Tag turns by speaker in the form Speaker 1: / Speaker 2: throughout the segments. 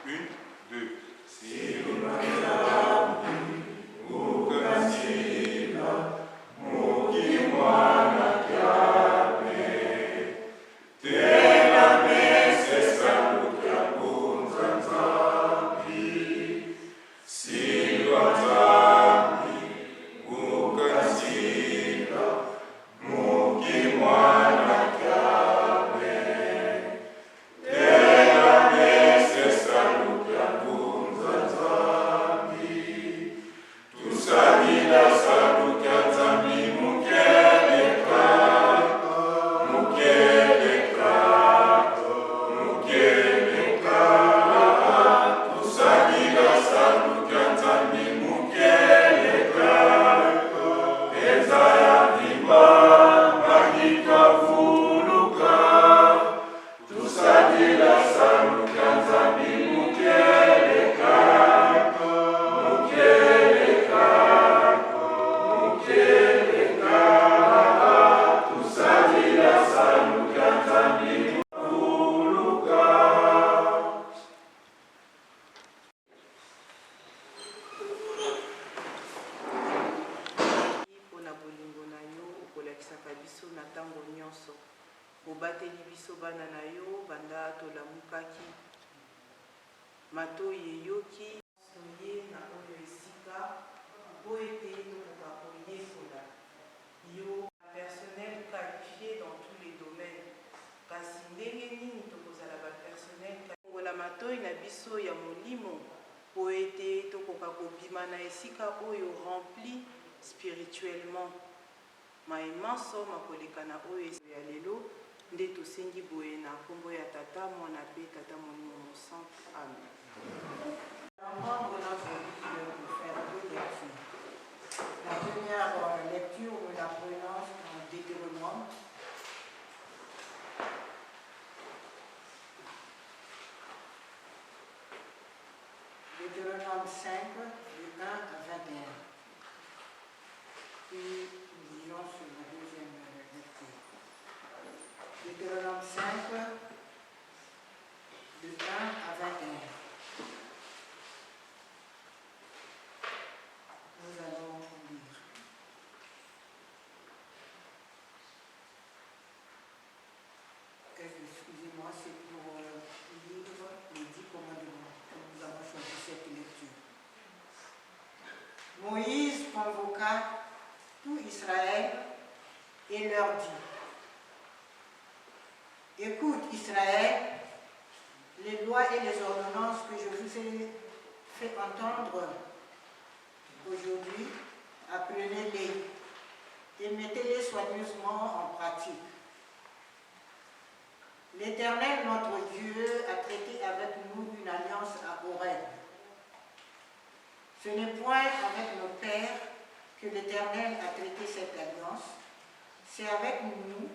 Speaker 1: Une, deux.
Speaker 2: Bobateli biso bana na yo banda tolamukaki matoyi yoki soye na oyo esika po ete tokoka koyekola yo personnel qualifié dans tous les domaines kasi ndenge nini tokozala bapersonnel kongola matoyi na biso ya molimo po ete tokoka kobima na esika oyo rempli spirituellement maemanso makoleka na oyo ya lelo nde tosengi boye na kombo ya tata mwana pe tata molimo centre. Amen.
Speaker 3: Rendre notre vie de faire deux lectures. La première lecture, nous la prenons en Deutéronome. Deutéronome 5, du 1 à 21. Puis nous lisons sur la deuxième lecture. Deutéronome 5, de 1 à 21. Nous allons lire. Excusez-moi, c'est pour lire les 10 commandements que nous avons choisi cette lecture. Moïse convoqua tout Israël et leur dit: écoute Israël, les lois et les ordonnances que je vous ai fait entendre aujourd'hui, apprenez-les et mettez-les soigneusement en pratique. L'Éternel, notre Dieu, a traité avec nous une alliance à Horeb. Ce n'est point avec nos pères que l'Éternel a traité cette alliance, c'est avec nous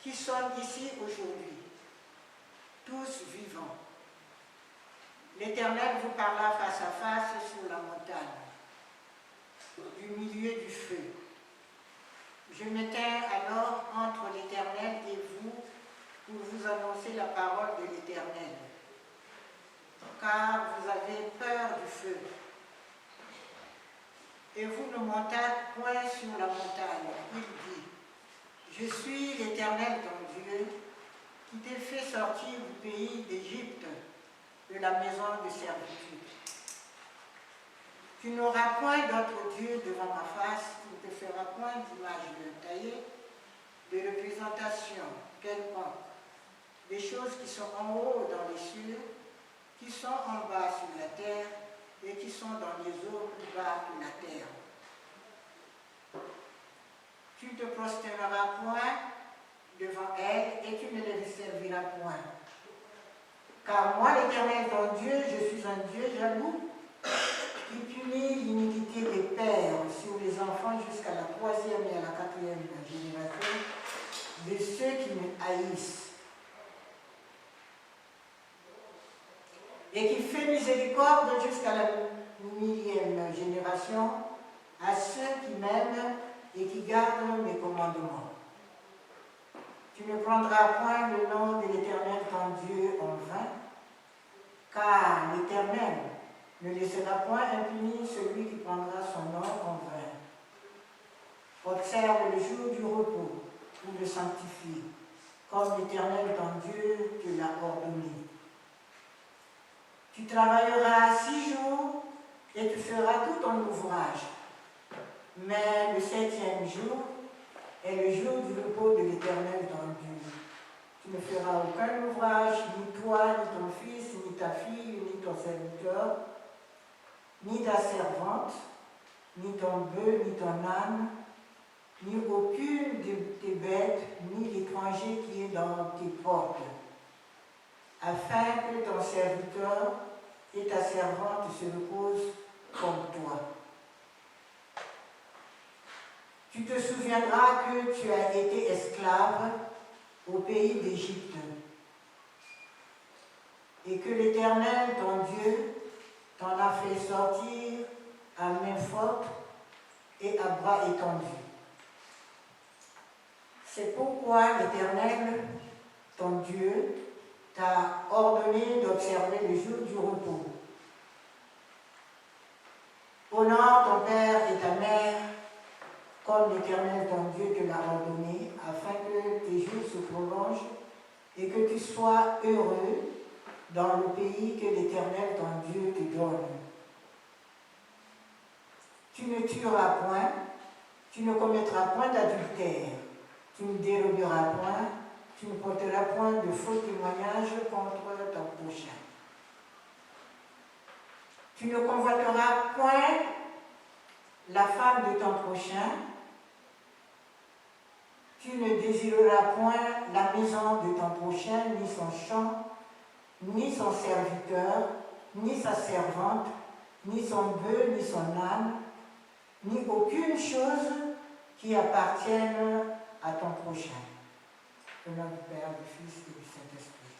Speaker 3: qui sommes ici aujourd'hui, tous vivants. L'Éternel vous parla face à face sur la montagne, du milieu du feu. Je m'éteins alors entre l'Éternel et vous pour vous annoncer la parole de l'Éternel, car vous avez peur du feu. Et vous ne montâtes point sur la montagne. Il dit: je suis l'Éternel ton Dieu, qui t'ai fait sortir du pays d'Égypte, de la maison de servitude. Tu n'auras point d'autre Dieu devant ma face, tu ne te feras point d'image de taillée, de représentation quelconque, des choses qui sont en haut dans les cieux, qui sont en bas sur la terre, et qui sont dans les eaux plus bas que la terre. Tu ne te prosterneras point devant elles et tu ne les serviras point. Car moi, l'Éternel ton Dieu, je suis un Dieu jaloux, qui punit l'iniquité des pères sur les enfants jusqu'à la 3e et à la 4e génération de ceux qui me haïssent. Et qui fait miséricorde jusqu'à la millième génération, à ceux qui m'aiment et qui gardent mes commandements. Tu ne prendras point le nom de l'Éternel ton Dieu en vain, car l'Éternel ne laissera point impuni celui qui prendra son nom en vain. Observe le jour du repos pour le sanctifier, comme l'Éternel ton Dieu te l'a ordonné. Tu travailleras 6 jours et tu feras tout ton ouvrage. Mais le 7e jour est le jour du repos de l'Éternel ton Dieu. Tu ne feras aucun ouvrage, ni toi, ni ton fils, ni ta fille, ni ton serviteur, ni ta servante, ni ton bœuf, ni ton âne, ni aucune de tes bêtes, ni l'étranger qui est dans tes portes, afin que ton serviteur et ta servante se reposent comme toi. Tu te souviendras que tu as été esclave au pays d'Égypte et que l'Éternel, ton Dieu, t'en a fait sortir à main forte et à bras étendus. C'est pourquoi l'Éternel, ton Dieu, t'a ordonné d'observer le jour du repos. Honore ton père et ta mère, comme l'Éternel ton Dieu te l'a ordonné, afin que tes jours se prolongent et que tu sois heureux dans le pays que l'Éternel ton Dieu te donne. Tu ne tueras point, tu ne commettras point d'adultère, tu ne déroberas point, tu ne porteras point de faux témoignages contre ton prochain. Tu ne convoiteras point la femme de ton prochain, tu ne désireras point la maison de ton prochain, ni son champ, ni son serviteur, ni sa servante, ni son bœuf, ni son âne, ni aucune chose qui appartienne à ton prochain. Au nom du Père, du Fils et du Saint-Esprit.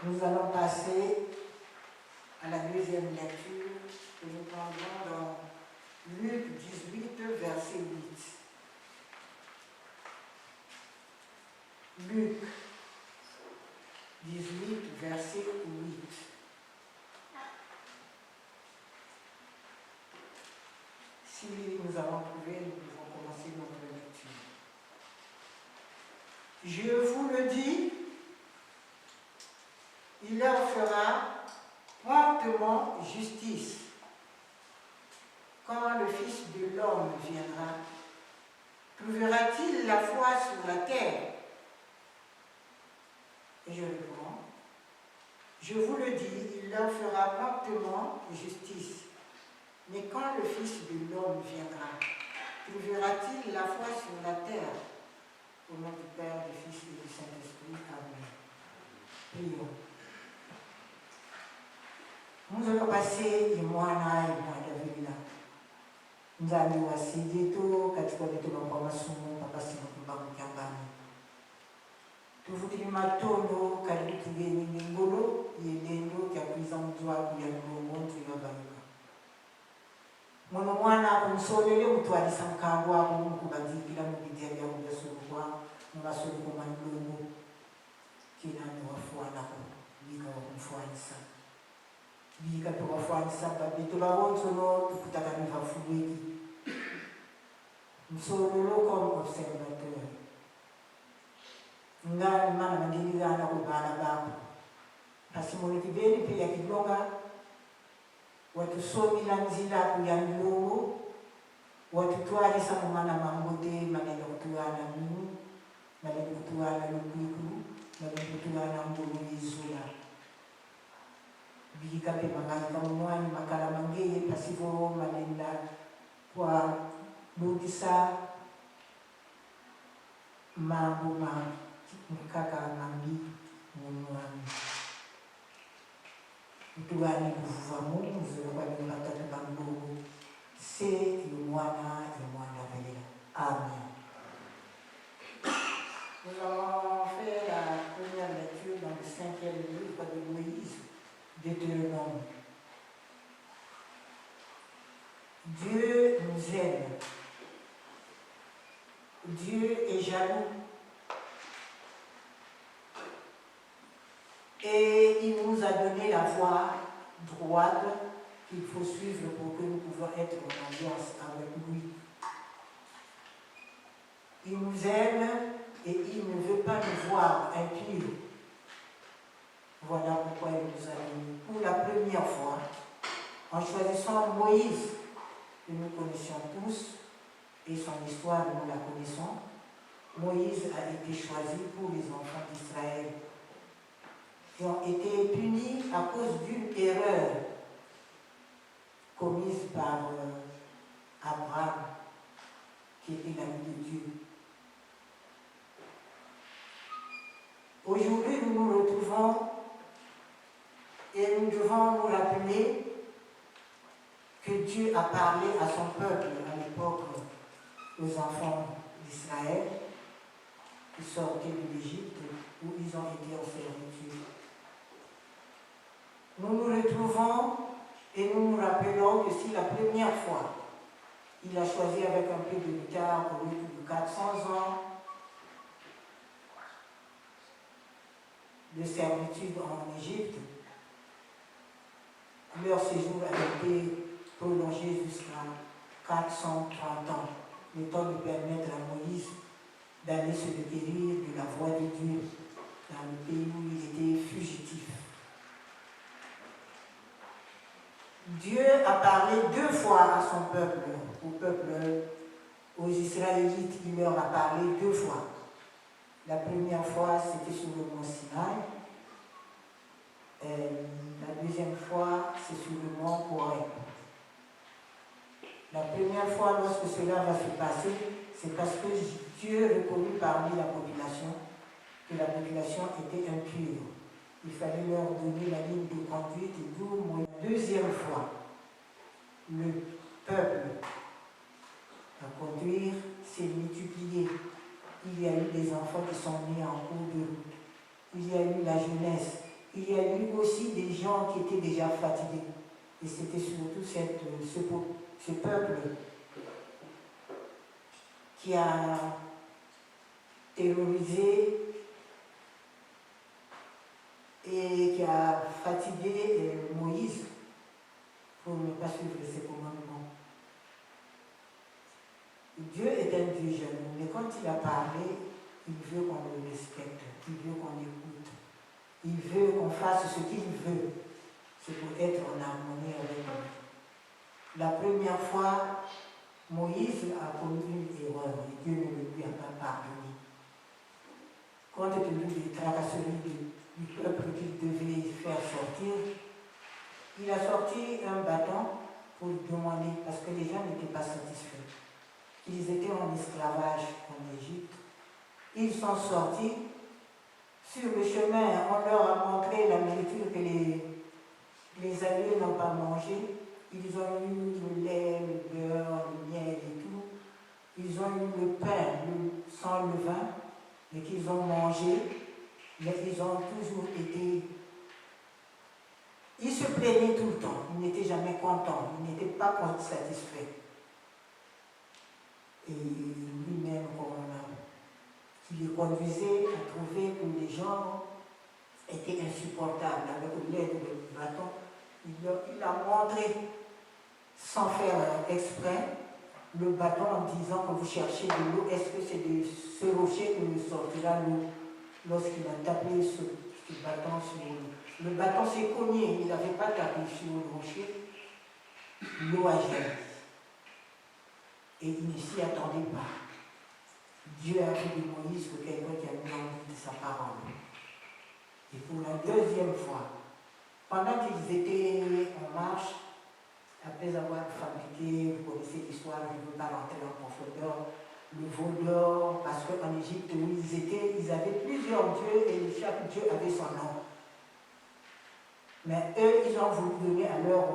Speaker 3: Nous allons passer à la deuxième lecture que nous prendrons dans Luc 18, verset 8. Luc 18, verset 8. Si nous avons trouvé, nous pouvons commencer notre lecture. Je vous le dis, il leur fera promptement justice quand le Fils de l'homme viendra. Trouvera-t-il la foi sur la terre? Et je réponds, je vous le dis, il leur fera promptement justice. Mais quand le Fils de l'homme viendra, trouvera-t-il la foi sur la terre? Au nom du Père, du Fils et du Saint-Esprit. Amen. Prions. Nous allons passer imwana Davila. Nous allons passer katika vitu kwa masomo papasi mkumbamu kiambani. Tuvutili matondo karibu tugeni ngolo yedendo kya kuiza mtwa kuya ngolo tuyabaruka. Mwana mwana kumsolele mutwalisa mkango wako mukubadikira mubidia bya kubyasukwa mumasoko mandugu kina nwafuana ko biga kumfuanisa biga tuwafuanisa babito bawonsono tukutakaniva fuweki msololo comme observateur ngani mana mandilizana kubana bako pasimoni kibeni pia kidoga watusomila nzila kuyandugu watutwalisa mumana mangote maneno kutuana mimi maneno kutuana lukiku maneno kutuana mbulu yizula bikape mangani kamwani makala mangeye pasivo manenda kwa bugisa mambo mkaka ngambi munwani mtuani kuvuva Mungu kwa nyumba tatu mdogo c'est le moine Véléla. Amen. Nous allons faire la première lecture dans le 5e livre de Moïse, Deutéronome. Dieu nous aime. Dieu est jaloux. Et il nous a donné la voie droite qu'il faut suivre pour que nous puissions être en alliance avec lui. Il nous aime et il ne veut pas nous voir impurs. Voilà pourquoi il nous a donné pour la première fois, en choisissant Moïse, que nous connaissions tous, et son histoire, nous la connaissons. Moïse a été choisi pour les enfants d'Israël, qui ont été punis à cause d'une erreur commise par Abraham, qui était l'ami de Dieu. Aujourd'hui, nous nous retrouvons et nous devons nous rappeler que Dieu a parlé à son peuple à l'époque, aux enfants d'Israël, qui sortaient de l'Égypte, où ils ont été en servitude. Nous nous retrouvons et nous nous rappelons que si la première fois, il a choisi avec un peu de retard au lieu de 400 ans de servitude en Égypte, leur séjour a été prolongé jusqu'à 430 ans, le temps de permettre à Moïse d'aller se requérir de la voix de Dieu dans le pays où il était fugitif. Dieu a parlé 2 fois à son peuple, aux Israélites, il leur a parlé 2 fois. La première fois, c'était sur le mont Sinaï. La deuxième fois, c'est sur le mont Horeb. La première fois, lorsque cela va se passer, c'est parce que Dieu reconnut parmi la population que la population était impure. Il fallait leur donner la ligne de conduite et d'où la deuxième fois, le peuple à conduire s'est multiplié. Il y a eu des enfants qui sont nés en cours de route. Il y a eu la jeunesse. Il y a eu aussi des gens qui étaient déjà fatigués. Et c'était surtout ce peuple qui a terrorisé et qui a fatigué Moïse pour ne pas suivre ses commandements. Dieu est un Dieu jaloux, mais quand il a parlé, il veut qu'on le respecte, il veut qu'on écoute, il veut qu'on fasse ce qu'il veut. C'est pour être en harmonie avec lui. La première fois, Moïse a commis une erreur et Dieu ne lui a pas pardonné. Compte tenu des tracasseries du peuple qu'il devait faire sortir, il a sorti un bâton pour demander, parce que les gens n'étaient pas satisfaits. Ils étaient en esclavage en Égypte. Ils sont sortis. Sur le chemin, on leur a montré la nourriture que les alliés n'ont pas mangé. Ils ont eu le lait, le beurre, le miel et tout. Ils ont eu le pain sans levain, et qu'ils ont mangé. Mais ils ont toujours été... Ils se plaignaient tout le temps. Ils n'étaient jamais contents. Ils n'étaient pas satisfaits. Et lui-même, qui les conduisait, a trouvé que les gens étaient insupportables. Avec l'aide du bâton, il a montré, sans faire exprès, le bâton en disant que vous cherchez de l'eau. Est-ce que c'est de ce rocher que sortira l'eau? Lorsqu'il a tapé ce bâton sur l'eau. Le bâton s'est cogné, il n'avait pas tapé sur le rocher. L'eau a gelé. Et il ne s'y attendait pas. Dieu a fait de Moïse que quelqu'un qui a mis en vie de sa parole. Et pour la deuxième fois, pendant qu'ils étaient en marche, après avoir fabriqué, vous connaissez l'histoire, je ne veux pas rentrer en profondeur, le veau d'or, parce qu'en Égypte où ils étaient, ils avaient plusieurs dieux et chaque dieu avait son nom. Mais eux, ils ont voulu donner à leur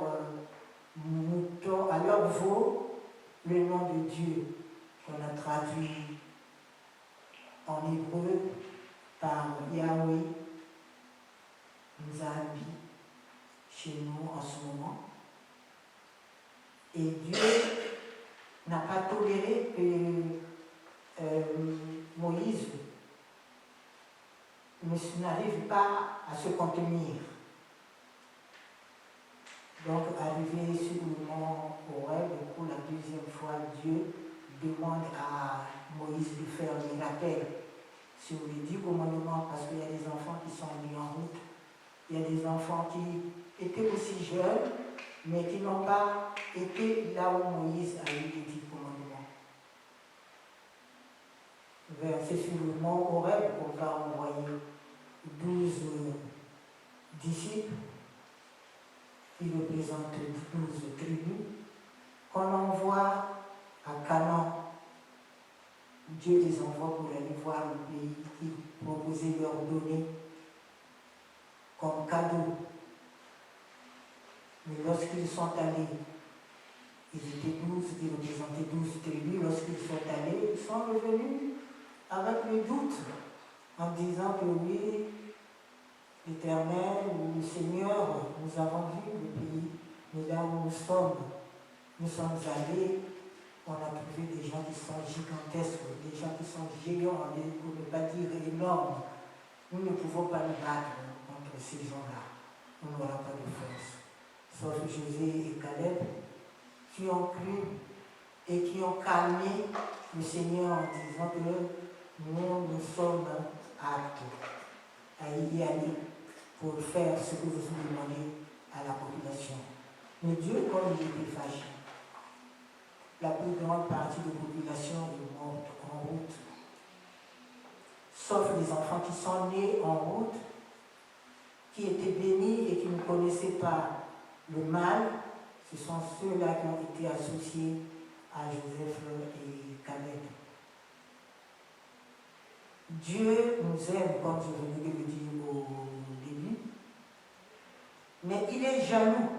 Speaker 3: mouton, à leur veau, le nom de Dieu, qu'on a traduit en hébreu par Yahweh, Nzabi, chez nous en ce moment. Et Dieu n'a pas toléré que Moïse n'arrive pas à se contenir. Donc, arrivé sur le mont Horeb, pour la deuxième fois, Dieu demande à Moïse de faire les rappels sur les 10 commandements, parce qu'il y a des enfants qui sont mis en route. Il y a des enfants qui étaient aussi jeunes, mais qui n'ont pas été là où Moïse a eu les 10 commandements. C'est sur le mont Horeb qu'on va envoyer 12 disciples qui représentent 12 tribus, qu'on envoie à Canaan. Dieu les envoie pour aller voir le pays qu'il proposait leur donner comme cadeau. Mais lorsqu'ils sont allés, ils étaient 12, ils représentaient 12 tribus. Lorsqu'ils sont allés, ils sont revenus avec le doute, en disant que oui, l'Éternel ou le Seigneur, nous avons vu le pays, mais là où nous sommes allés, on a trouvé des gens qui sont gigantesques, des gens qui sont géants, pour ne pas dire énormes. Nous ne pouvons pas nous battre contre ces gens-là. On n'aura pas de force. Sauf Josué et Caleb, qui ont cru et qui ont calmé le Seigneur en disant que nous sommes aptes à y aller pour faire ce que vous demandez à la population. Mais Dieu, comme il était fâché, la plus grande partie de la population est morte en route. Sauf les enfants qui sont nés en route, qui étaient bénis et qui ne connaissaient pas le mal, ce sont ceux-là qui ont été associés à Joseph et Caleb. Dieu nous aime, comme je venais de le dire au début, mais il est jaloux.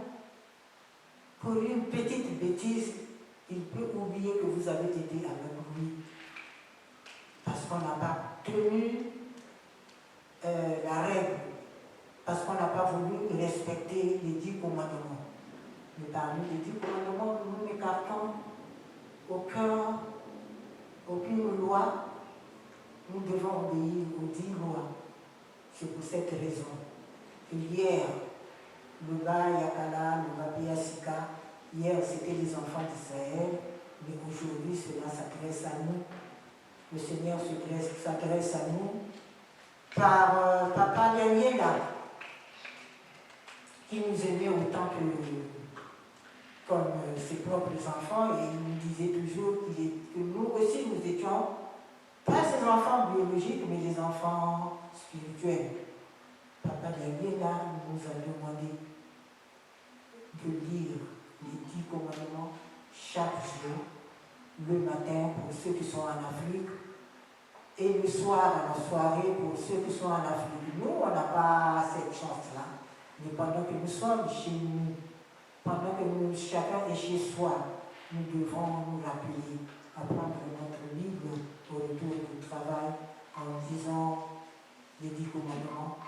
Speaker 3: Pour une petite bêtise, il peut oublier que vous avez été avec lui. Parce qu'on n'a pas tenu la règle, parce qu'on n'a pas voulu respecter les 10 commandements. Mais parmi les 10 commandements, nous n'écartons aucune loi. Nous devons obéir aux 10 lois. C'est pour cette raison que hier, le Ba Yakala, le Ba Sika, hier c'était les enfants d'Israël, mais aujourd'hui cela s'adresse à nous. Le Seigneur s'adresse à nous par Papa Daniela, qui nous aimait autant que comme ses propres enfants, et il nous disait toujours que nous aussi nous étions pas ses enfants biologiques, mais les enfants spirituels. Papa Daniela nous a demandé de lire les 10 commandements chaque jour, le matin pour ceux qui sont en Afrique, et le soir à la soirée pour ceux qui sont en Afrique. Nous, on n'a pas cette chance-là. Mais pendant que nous sommes chez nous, pendant que chacun est chez soi, nous devons nous rappeler à prendre notre Bible au retour du travail en disant les 10 commandements,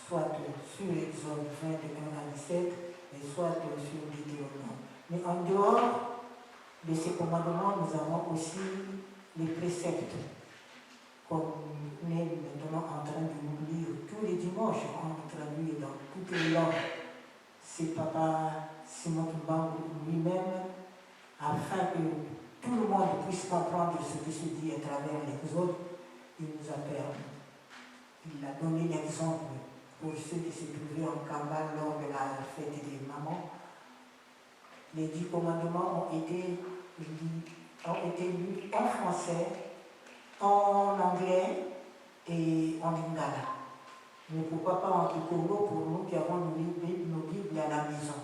Speaker 3: soit sur l'Exode 21 à 17, et soit sur Deutéronome. Mais en dehors de ces commandements, nous avons aussi les préceptes, comme on est maintenant en train de nous lire tous les dimanches, on traduit dans toutes les langues. C'est Papa Simon Kimbangu lui-même, afin que tout le monde puisse comprendre ce qui se dit à travers l'Exode. Il nous a permis. Il a donné l'exemple pour ceux qui se trouvaient en Kamba lors de la fête des mamans. Les 10 commandements ont été lus en français, en anglais et en lingala. Mais pourquoi pas en Kikolo pour nous qui avons nos Bibles à la maison.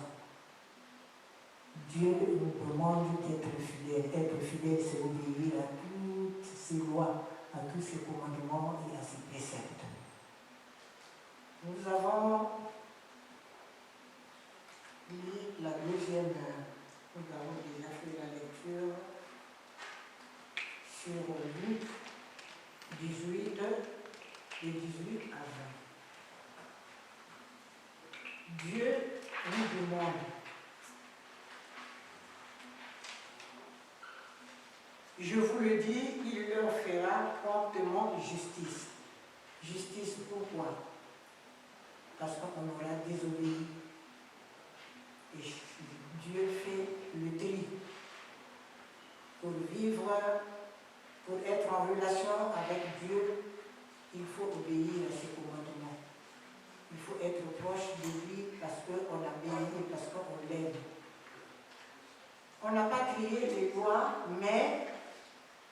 Speaker 3: Dieu nous demande d'être fidèles. Être fidèle, c'est obéir à toutes ces lois, à tous ces commandements et à ces préceptes. Nous avons lu la deuxième, nous avons déjà fait la lecture sur Luc 18, de 18 à 20. Dieu nous demande Je vous le dis, il leur fera promptement justice. Justice pourquoi? Parce qu'on aura désobéi. Et Dieu fait le tri. Pour vivre, pour être en relation avec Dieu, il faut obéir à ses commandements. Il faut être proche de lui parce qu'on a béni, parce qu'on l'aime. On n'a pas créé les lois, mais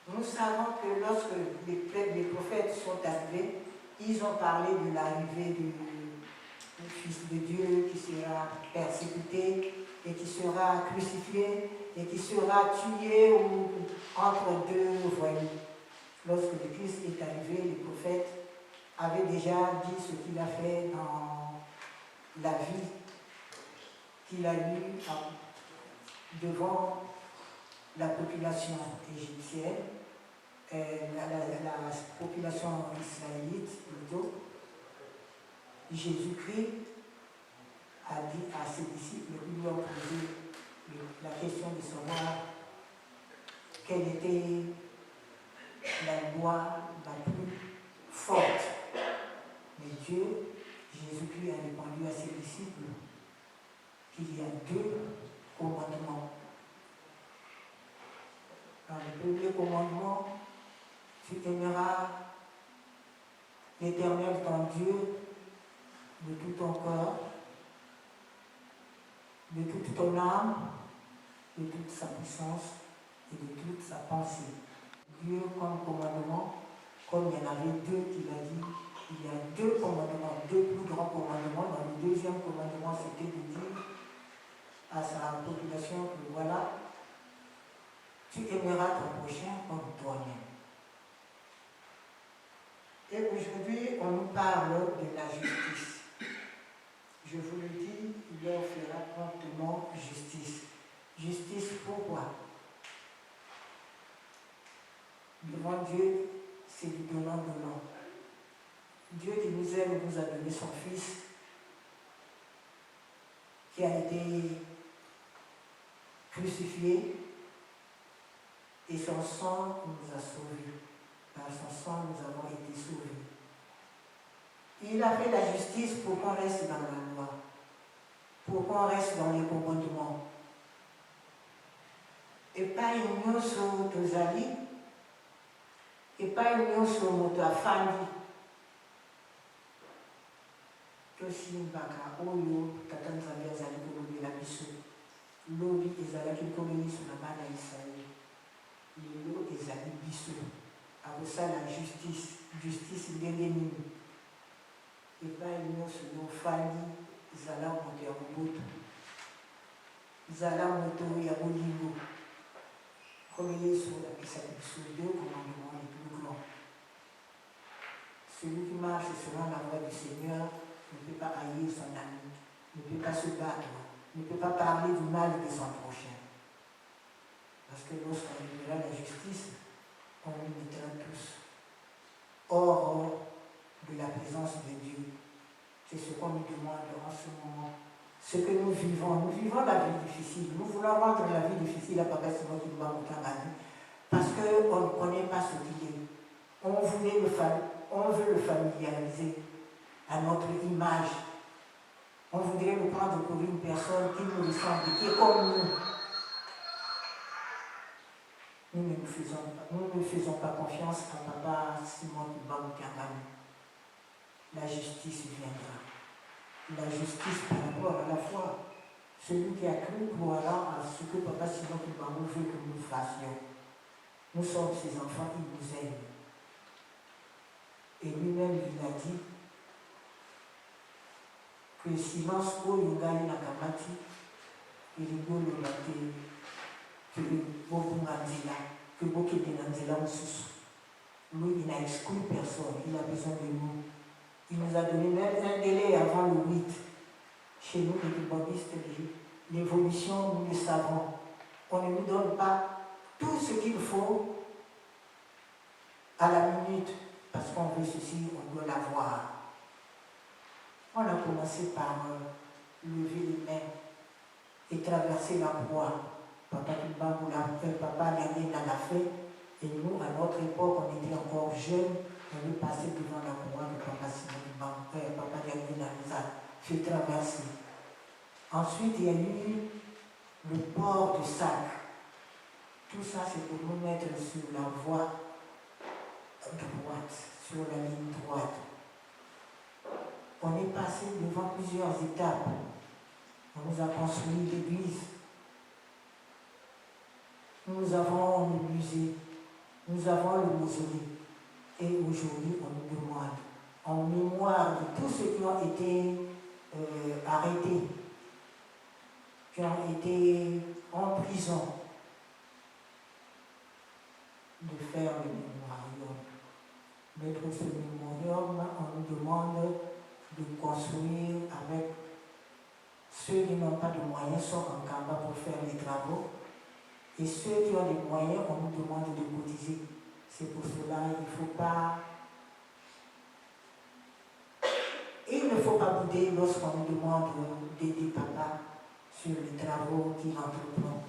Speaker 3: nous savons que lorsque les prophètes sont arrivés, ils ont parlé de l'arrivée du Fils de Dieu qui sera persécuté et qui sera crucifié et qui sera tué ou entre deux voyous. Lorsque le Christ est arrivé, les prophètes avaient déjà dit ce qu'il a fait dans la vie qu'il a eue devant la population égyptienne, la population israélite plutôt. Jésus-Christ a dit à ses disciples, ils lui ont posé la question de savoir quelle était la loi la plus forte. Mais Dieu, Jésus-Christ a répondu à ses disciples qu'il y a 2 commandements. Dans le premier commandement, tu aimeras l'Éternel ton Dieu de tout ton corps, de toute ton âme, de toute sa puissance et de toute sa pensée. Dieu comme commandement, comme il y en avait 2 qu'il a dit, il y a 2 commandements, 2 plus grands commandements. Dans le deuxième commandement, c'était de dire à sa population que voilà, tu aimeras ton prochain comme toi-même. Et aujourd'hui, on nous parle de la justice. Je vous le dis, il leur fera promptement justice. Justice pourquoi? Devant Dieu, c'est du donnant-donnant. Dieu qui nous aime nous a donné son Fils, qui a été crucifié, et son sang nous a sauvés. Par son sang, nous avons été sauvés. Il a fait la justice pour qu'on reste dans la loi, pour qu'on reste dans les commandements. Et pas une nyonso tozali, et pas une nyonso moto afandi. Tosimbaka oyo tata Nzambe azali kolobela biso. Lobi ezalaki koloniso na bana ya Israeli. Lelo ezali biso. Akosala justice, justice ndenge nini. Epai nyonso yofandi zala moto ya mobutu, zala moto ya bolingo. Comme Yesu olakisaki biso 2 commandements les plus grands. Celui qui marche selon la voie du Seigneur ne peut pas haïr son ami, ne peut pas se battre, ne peut pas parler du mal de son prochain. Parce que lorsqu'on verra la justice, on nous mettra tous hors de la présence de Dieu. C'est ce qu'on nous demande en ce moment. Ce que nous vivons la vie difficile. Nous voulons rendre la vie difficile à Papa Simon qui doit monter parce qu'on ne connaît pas ce qu'il est. On veut le familiariser à notre image. On voudrait le prendre pour une personne qui nous ressemble, qui est comme nous. Nous ne faisons pas confiance à Papa Simon qui va monter. La justice viendra. La justice par rapport à la foi. Celui qui a cru croira à ce que Papa Simon Kimbangu veut que nous fassions. Nous sommes ses enfants, il nous aime. Et lui-même, il a dit que silence au Yungali Nakamati, il est beau le matin, que Bobunganzila, que Bokedenanzila Moussous. Lui, il n'a exclu personne, il a besoin de nous. Il nous a donné même un délai avant le 8. Chez nous, les bobistes, l'évolution, nous le savons. On ne nous donne pas tout ce qu'il faut à la minute, parce qu'on veut ceci, on doit l'avoir. On a commencé par lever les mains et traverser la voie. Papa Kimbangu l'a fait, Papa Landé l'a fait. Et nous, à notre époque, on était encore jeunes, on est passé devant la croix de Papa Simon Kimbangu, Papa Diagne nous a fait traverser. Ensuite, il y a eu le port du sac. Tout ça, c'est pour nous mettre sur la voie droite, sur la ligne droite. On est passé devant plusieurs étapes. On nous a construit l'église. Nous avons le musée. Nous avons le mausolée. Et aujourd'hui, on nous demande, en mémoire de tous ceux qui ont été arrêtés, qui ont été en prison, de faire le mémorium. Mettre ce mémorium, on nous demande de construire avec ceux qui n'ont pas de moyens, sont en Kamba pour faire les travaux. Et ceux qui ont des moyens, on nous demande de cotiser. C'est pour cela il ne faut pas... Il ne faut pas bouder lorsqu'on nous demande d'aider papa sur les travaux qu'il entreprend.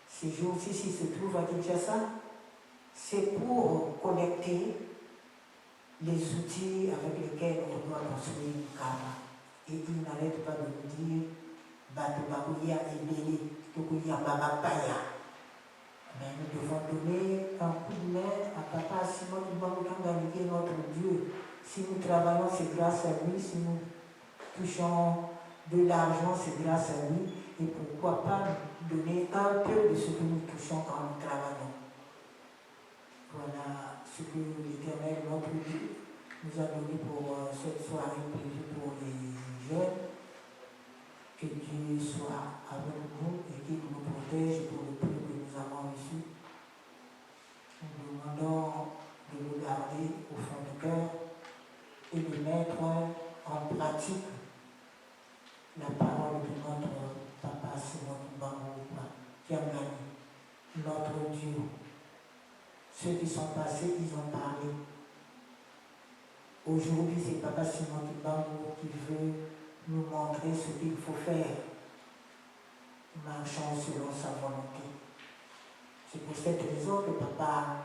Speaker 3: Ces jours-ci, s'il se trouve à Kinshasa, c'est pour connecter les outils avec lesquels on doit construire une Kamba. Et il n'arrête pas de nous dire Batoubaouya et Bélé, Toukouya Babapaya. Mais nous devons donner un coup de main à Papa Simon Kimbangu Kyangani, qui est notre Dieu. Si nous travaillons, c'est grâce à lui. Si nous touchons de l'argent, c'est grâce à lui. Et pourquoi pas donner un peu de ce que nous touchons quand nous travaillons. Voilà ce que l'Éternel, notre Dieu, nous a donné pour cette soirée prévue pour les jeunes. Que Dieu soit avec nous et qu'il nous protège pour le peu que nous avons reçu. Nous demandons de nous garder au fond du cœur et de mettre en pratique la parole de notre Papa Simon Kimbangu Kyangani, notre Dieu. Ceux qui sont passés, ils ont parlé. Aujourd'hui, c'est Papa Simon Kimbangu qui veut nous montrer ce qu'il faut faire. Marchons selon sa volonté. C'est pour cette raison que Papa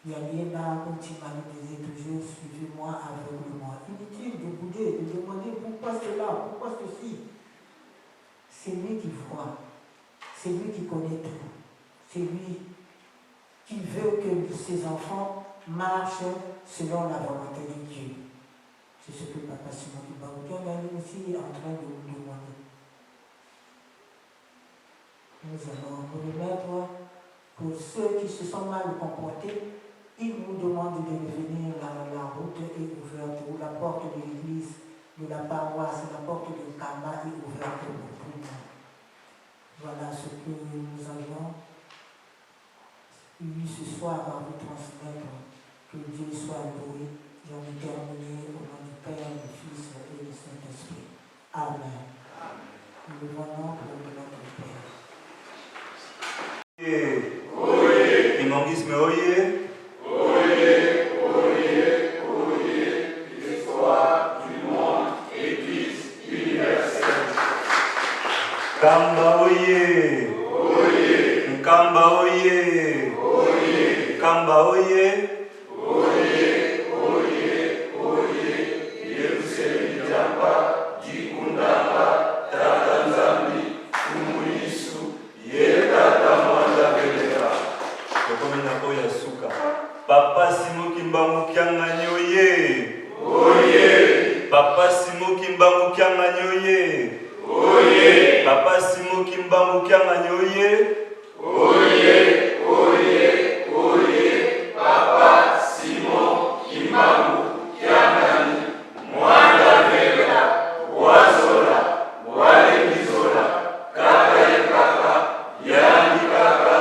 Speaker 3: Yaliena Kontimani disait toujours, suivez-moi aveuglement. Inutile de bouder, de demander pourquoi cela, pourquoi ceci. C'est lui qui voit, c'est lui qui connaît tout, c'est lui qui veut que ses enfants marchent selon la volonté de Dieu. C'est ce que Papa Simon Kimbangu Kyangani aussi est en train de nous demander. Nous allons nous remettre pour ceux qui se sont mal comportés. Ils nous demandent de revenir la route est ouverte, ou la porte de l'église, de la paroisse, la porte de Kamba est ouverte pour tout le monde. Voilà ce que nous avons eu ce soir à vous transmettre. Que Dieu soit loué. J'en ai terminé au nom du Père, du Fils et du Saint-Esprit. Amen. Nous venons pour notre Père.
Speaker 1: Oye, Imangisme oye. Oye, oye, oye, l'histoire du monde, Église universelle. Kamba oye. Oye. Kamba oye. Oye. Kamba oye. Oye, oye, oye, Yerusalemu jamba, jikundamba, tatanzambi, umuisu, yetata mwanda belera. Tokomina oya suka. Papa Simon Kimbangu Kyangani oye. Oye. Papa Simon Kimbangu Kyangani oye. Oye. Papa Simon Kimbangu Kyangani oye. Oye, oye, oye, Papa Simon Kimbangu Kyangani, Mwanda Vega, Wazola, Walengizola, Kaka Kaka, Yandi Kaka,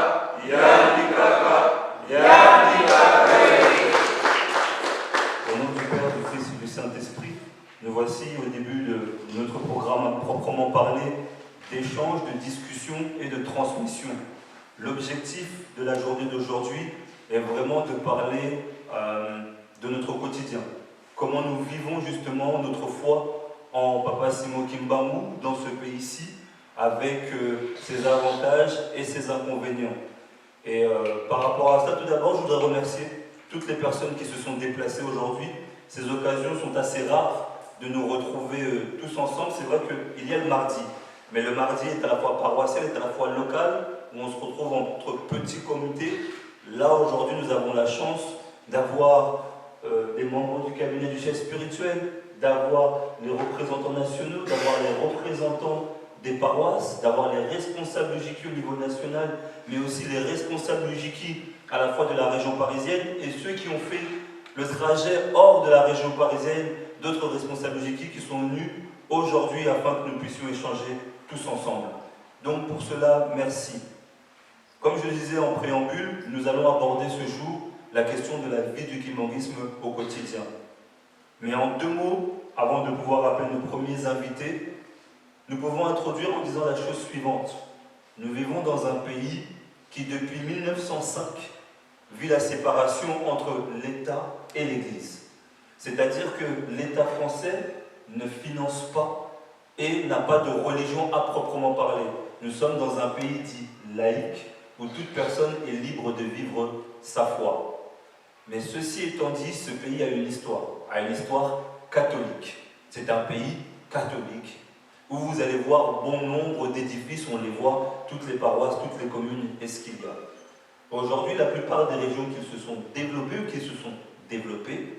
Speaker 1: Yandi Kaka, Yandi Kaka. Au nom du Père, du Fils et du Saint-Esprit, nous voici au début de notre programme à proprement parler d'échange, de discussion et de transmission. L'objectif de la journée d'aujourd'hui est vraiment de parler de notre quotidien. Comment nous vivons justement notre foi en Papa Simon Kimbangu dans ce pays-ci avec ses avantages et ses inconvénients. Et par rapport à ça, tout d'abord, je voudrais remercier toutes les personnes qui se sont déplacées aujourd'hui. Ces occasions sont assez rares de nous retrouver tous ensemble. C'est vrai qu'il y a le mardi, mais le mardi est à la fois paroissial, est à la fois local, où on se retrouve entre petits comités. Là, aujourd'hui, nous avons la chance d'avoir des membres du cabinet du chef spirituel, d'avoir les représentants nationaux, d'avoir les représentants des paroisses, d'avoir les responsables du JQ au niveau national, mais aussi les responsables du JQ à la fois de la région parisienne et ceux qui ont fait le trajet hors de la région parisienne, d'autres responsables du JQ qui sont venus aujourd'hui afin que nous puissions échanger tous ensemble. Donc pour cela, merci. Comme je le disais en préambule, nous allons aborder ce jour la question de la vie du kimanguisme au quotidien. Mais en 2 mots, avant de pouvoir appeler nos premiers invités, nous pouvons introduire en disant la chose suivante. Nous vivons dans un pays qui, depuis 1905, vit la séparation entre l'État et l'Église. C'est-à-dire que l'État français ne finance pas et n'a pas de religion à proprement parler. Nous sommes dans un pays dit laïque, où toute personne est libre de vivre sa foi. Mais ceci étant dit, ce pays a une histoire catholique. C'est un pays catholique, où vous allez voir bon nombre d'édifices, on les voit, toutes les paroisses, toutes les communes, et ce qu'il y a. Aujourd'hui, la plupart des régions qui se sont développées ou qui se sont développées,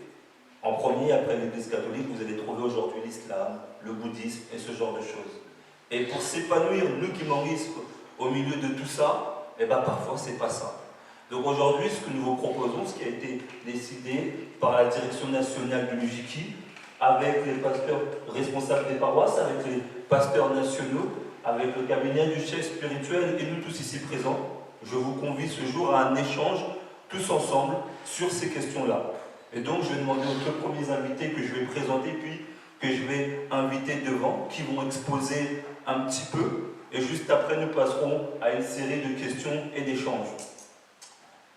Speaker 1: en premier, après l'Église catholique, vous allez trouver aujourd'hui l'islam, le bouddhisme et ce genre de choses. Et pour s'épanouir, nous qui manguistes au milieu de tout ça, eh bien parfois c'est pas ça. Donc aujourd'hui, ce que nous vous proposons, ce qui a été décidé par la direction nationale de l'UJKI, avec les pasteurs responsables des paroisses, avec les pasteurs nationaux, avec le cabinet du chef spirituel et nous tous ici présents, je vous convie ce jour à un échange, tous ensemble, sur ces questions-là. Et donc, je vais demander aux 2 premiers invités que je vais présenter, puis que je vais inviter devant, qui vont exposer un petit peu. Et juste après, nous passerons à une série de questions et d'échanges.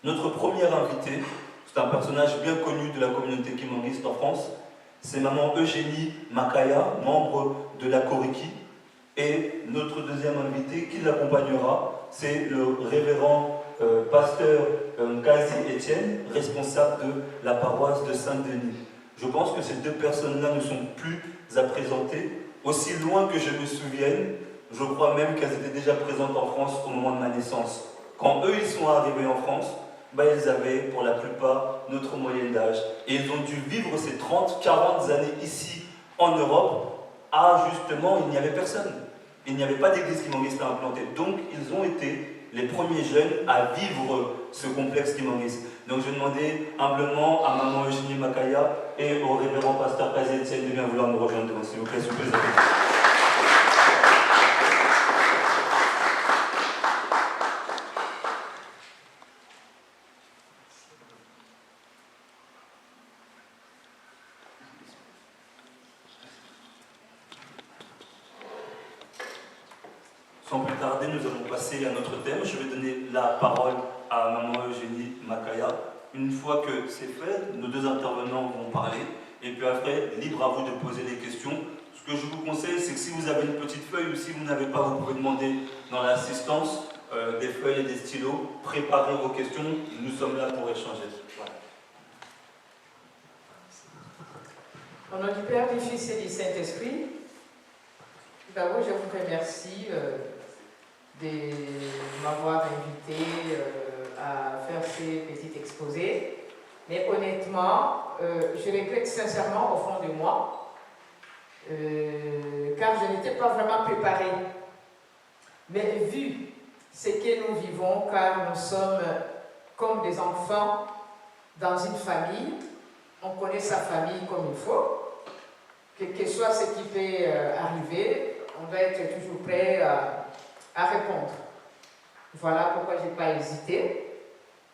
Speaker 1: Notre premier invité, c'est un personnage bien connu de la communauté kimanguiste en France. C'est maman Eugénie Makaya, membre de la Koriki. Et notre deuxième invité qui l'accompagnera, c'est le révérend pasteur Kazi Etienne, responsable de la paroisse de Saint-Denis. Je pense que ces 2 personnes-là ne sont plus à présenter. Aussi loin que je me souvienne, je crois même qu'elles étaient déjà présentes en France au moment de ma naissance. Quand eux, ils sont arrivés en France, ils avaient pour la plupart notre moyenne d'âge. Et ils ont dû vivre ces 30, 40 années ici en Europe, justement, il n'y avait personne. Il n'y avait pas d'église kimanguiste à implanter. Donc, ils ont été les premiers jeunes à vivre ce complexe kimanguiste. Donc, je demandais humblement à maman Eugénie Makaya et au révérend pasteur Kazi Etienne de bien vouloir me rejoindre devant, s'il vous plaît, Sans plus tarder, nous allons passer à notre thème. Je vais donner la parole à maman Eugénie Makaya. Une fois que c'est fait, nos 2 intervenants vont parler. Et puis après, libre à vous de poser des questions. Ce que je vous conseille, c'est que si vous avez une petite feuille ou si vous n'avez pas, vous pouvez demander dans l'assistance des feuilles et des stylos. Préparez vos questions. Nous sommes là pour échanger. Voilà.
Speaker 4: Au nom du Père, du Fils et du Saint-Esprit, d'abord, je vous remercie de m'avoir invité à faire ces petits exposés. Mais honnêtement, je regrette sincèrement au fond de moi, car je n'étais pas vraiment préparée. Mais vu ce que nous vivons, car nous sommes comme des enfants dans une famille, on connaît sa famille comme il faut, quel que soit ce qui peut arriver, on doit être toujours prêt à répondre. Voilà pourquoi je n'ai pas hésité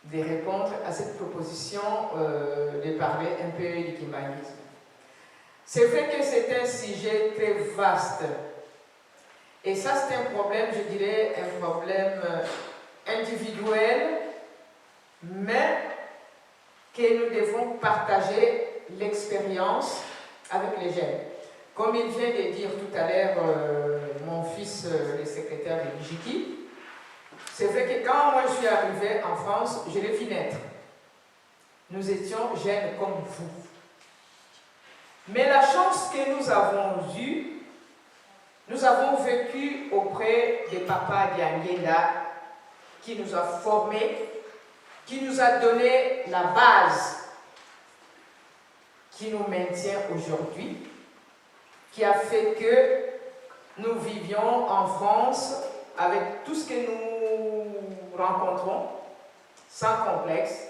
Speaker 4: de répondre à cette proposition de parler un peu du kimanguisme. C'est vrai que c'est un sujet très vaste. Et ça, c'est un problème, je dirais, un problème individuel, mais que nous devons partager l'expérience avec les jeunes. Comme il vient de dire tout à l'heure mon fils, le secrétaire de l'UJKI, C'est vrai que quand moi je suis arrivée en France, je l'ai vu naître. Nous étions jeunes comme vous. Mais la chance que nous avons eue, nous avons vécu auprès des papas d'Anguilla qui nous a formés, qui nous a donné la base qui nous maintient aujourd'hui, qui a fait que nous vivions en France avec tout ce que nous rencontrons, sans complexe.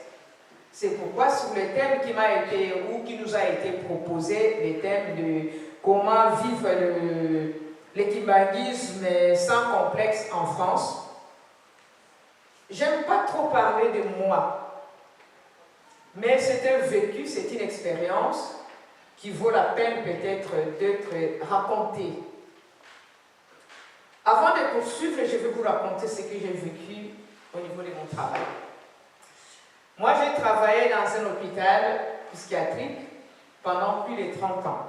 Speaker 4: C'est pourquoi sur le thème qui m'a été ou qui nous a été proposé, le thème de comment vivre le kimbanguisme sans complexe en France, j'aime pas trop parler de moi, mais c'est un vécu, c'est une expérience qui vaut la peine peut-être d'être racontée. Avant de poursuivre, je vais vous raconter ce que j'ai vécu au niveau de mon travail. Moi, j'ai travaillé dans un hôpital psychiatrique pendant plus de 30 ans.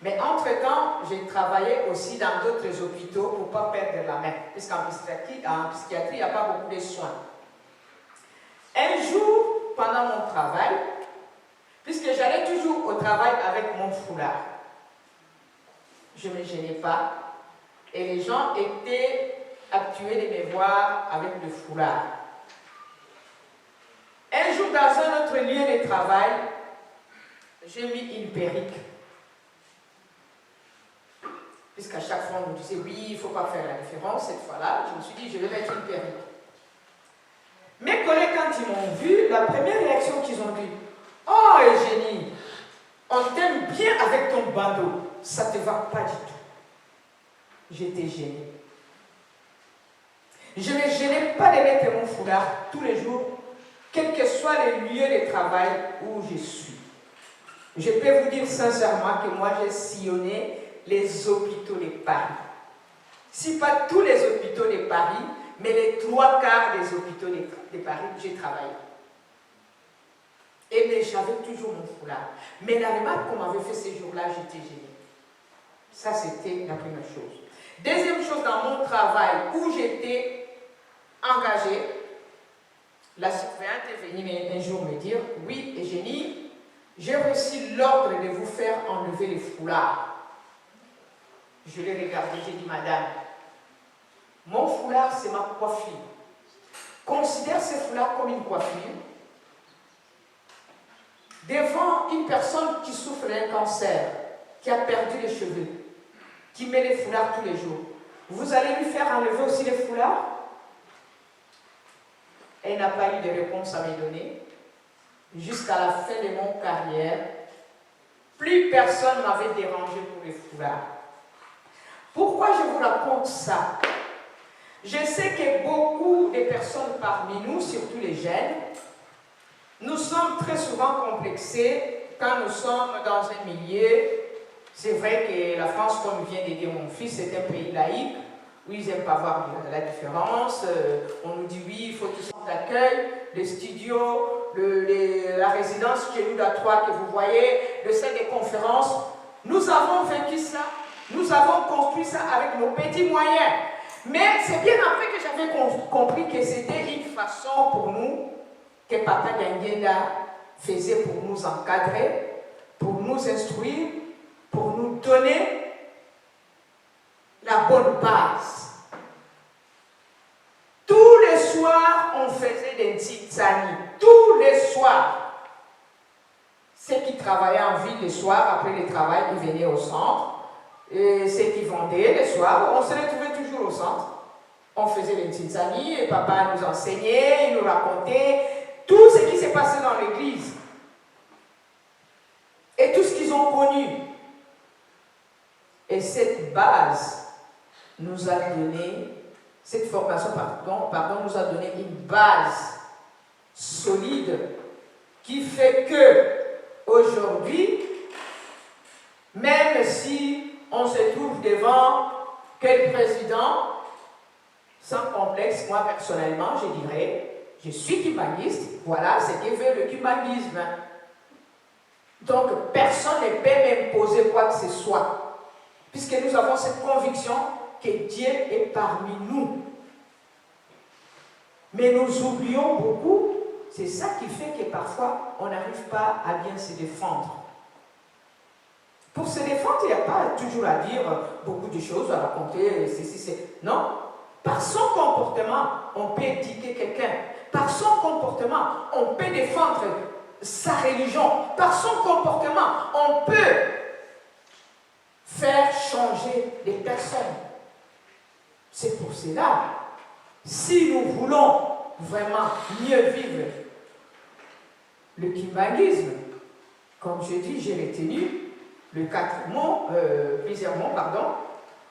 Speaker 4: Mais entre-temps, j'ai travaillé aussi dans d'autres hôpitaux pour ne pas perdre la main, puisqu'en psychiatrie, il n'y a pas beaucoup de soins. Un jour, pendant mon travail, puisque j'allais toujours au travail avec mon foulard, je ne me gênais pas, et les gens étaient habitués de me voir avec le foulard. Un jour, dans un autre lieu de travail, j'ai mis une perruque. Puisqu'à chaque fois, on nous disait, oui, il ne faut pas faire la différence. Cette fois-là, je me suis dit, je vais mettre une perruque. Mes collègues, quand ils m'ont vu, la première réaction qu'ils ont dit, oh, Eugénie, on t'aime bien avec ton bandeau. Ça ne te va pas du tout. J'étais gênée. Je ne me gênais pas de mettre mon foulard tous les jours, quel que soit le lieu de travail où je suis. Je peux vous dire sincèrement que moi, j'ai sillonné les hôpitaux de Paris. Si pas tous les hôpitaux de Paris, mais les 3/4 des hôpitaux de Paris, j'ai travaillé. Et mais j'avais toujours mon foulard. Mais la remarque qu'on m'avait fait ces jours-là, j'étais gênée. Ça, c'était la première chose. Deuxième chose, dans mon travail où j'étais engagée, la surveillante est venue un jour me dire, oui, Eugénie, j'ai reçu l'ordre de vous faire enlever les foulards. Je l'ai regardé, j'ai dit, madame, mon foulard, c'est ma coiffure. Considère ce foulard comme une coiffure. Devant une personne qui souffre d'un cancer, qui a perdu les cheveux, qui met les foulards tous les jours, vous allez lui faire enlever aussi les foulards? Elle n'a pas eu de réponse à me donner. Jusqu'à la fin de mon carrière, plus personne ne m'avait dérangé pour les foulards. Pourquoi je vous raconte ça? Je sais que beaucoup de personnes parmi nous, surtout les jeunes, nous sommes très souvent complexés quand nous sommes dans un milieu. C'est vrai que la France, comme vient de dire mon fils, c'est un pays laïque, où ils n'aiment pas voir la différence. On nous dit oui, il faut tout centre d'accueil, les studios, la résidence chez nous d'A3 que vous voyez, le salle des conférences. Nous avons vécu ça, nous avons construit ça avec nos petits moyens. Mais c'est bien après que j'avais compris que c'était une façon pour nous, que Papa Ganguenda faisait pour nous encadrer, pour nous instruire, pour nous donner la bonne base. Tous les soirs, on faisait des tsitsani. Tous les soirs. Ceux qui travaillaient en ville le soir, après le travail, ils venaient au centre. Et ceux qui vendaient le soir, on se retrouvait toujours au centre. On faisait des tsitsani et papa nous enseignait, il nous racontait tout ce qui s'est passé dans l'église. Et tout ce qu'ils ont connu. Et cette base nous a donné, cette formation, nous a donné une base solide qui fait que aujourd'hui, même si on se trouve devant quel président, sans complexe, moi personnellement, je dirais, je suis kimbanguiste, voilà ce que veut le kimbanguisme. Donc personne ne peut m'imposer quoi que ce soit, puisque nous avons cette conviction que Dieu est parmi nous. Mais nous oublions beaucoup, c'est ça qui fait que parfois on n'arrive pas à bien se défendre. Pour se défendre, il n'y a pas toujours à dire beaucoup de choses, à raconter, non. Par son comportement, on peut étiqueter quelqu'un. Par son comportement, on peut défendre sa religion. Par son comportement, on peut faire changer des personnes. C'est pour cela, si nous voulons vraiment mieux vivre le kimbanguisme, comme je dis, j'ai retenu plusieurs mots,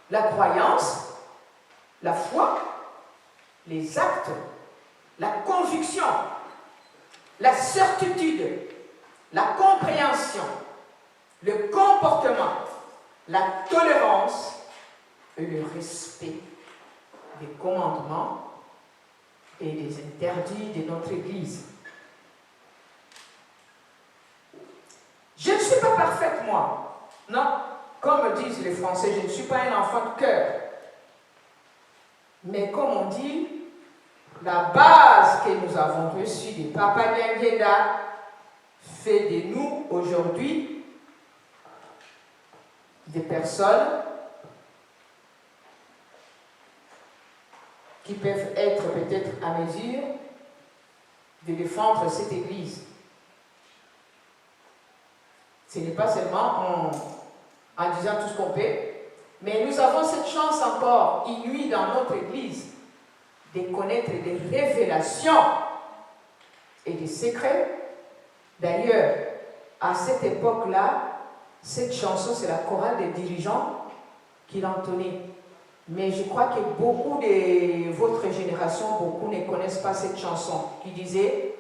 Speaker 4: la croyance, la foi, les actes, la conviction, la certitude, la compréhension, le comportement, la tolérance et le respect des commandements et des interdits de notre Église. Je ne suis pas parfaite, moi. Non, comme disent les Français, je ne suis pas un enfant de cœur. Mais comme on dit, la base que nous avons reçue de Papa Nyangeda fait de nous aujourd'hui des personnes qui peuvent être peut-être à mesure de défendre cette Église. Ce n'est pas seulement en disant tout ce qu'on peut, mais nous avons cette chance encore inouïe dans notre Église de connaître des révélations et des secrets. D'ailleurs, à cette époque-là, cette chanson, c'est la chorale des dirigeants qui l'entonnait. Mais je crois que beaucoup de votre génération, beaucoup ne connaissent pas cette chanson qui disait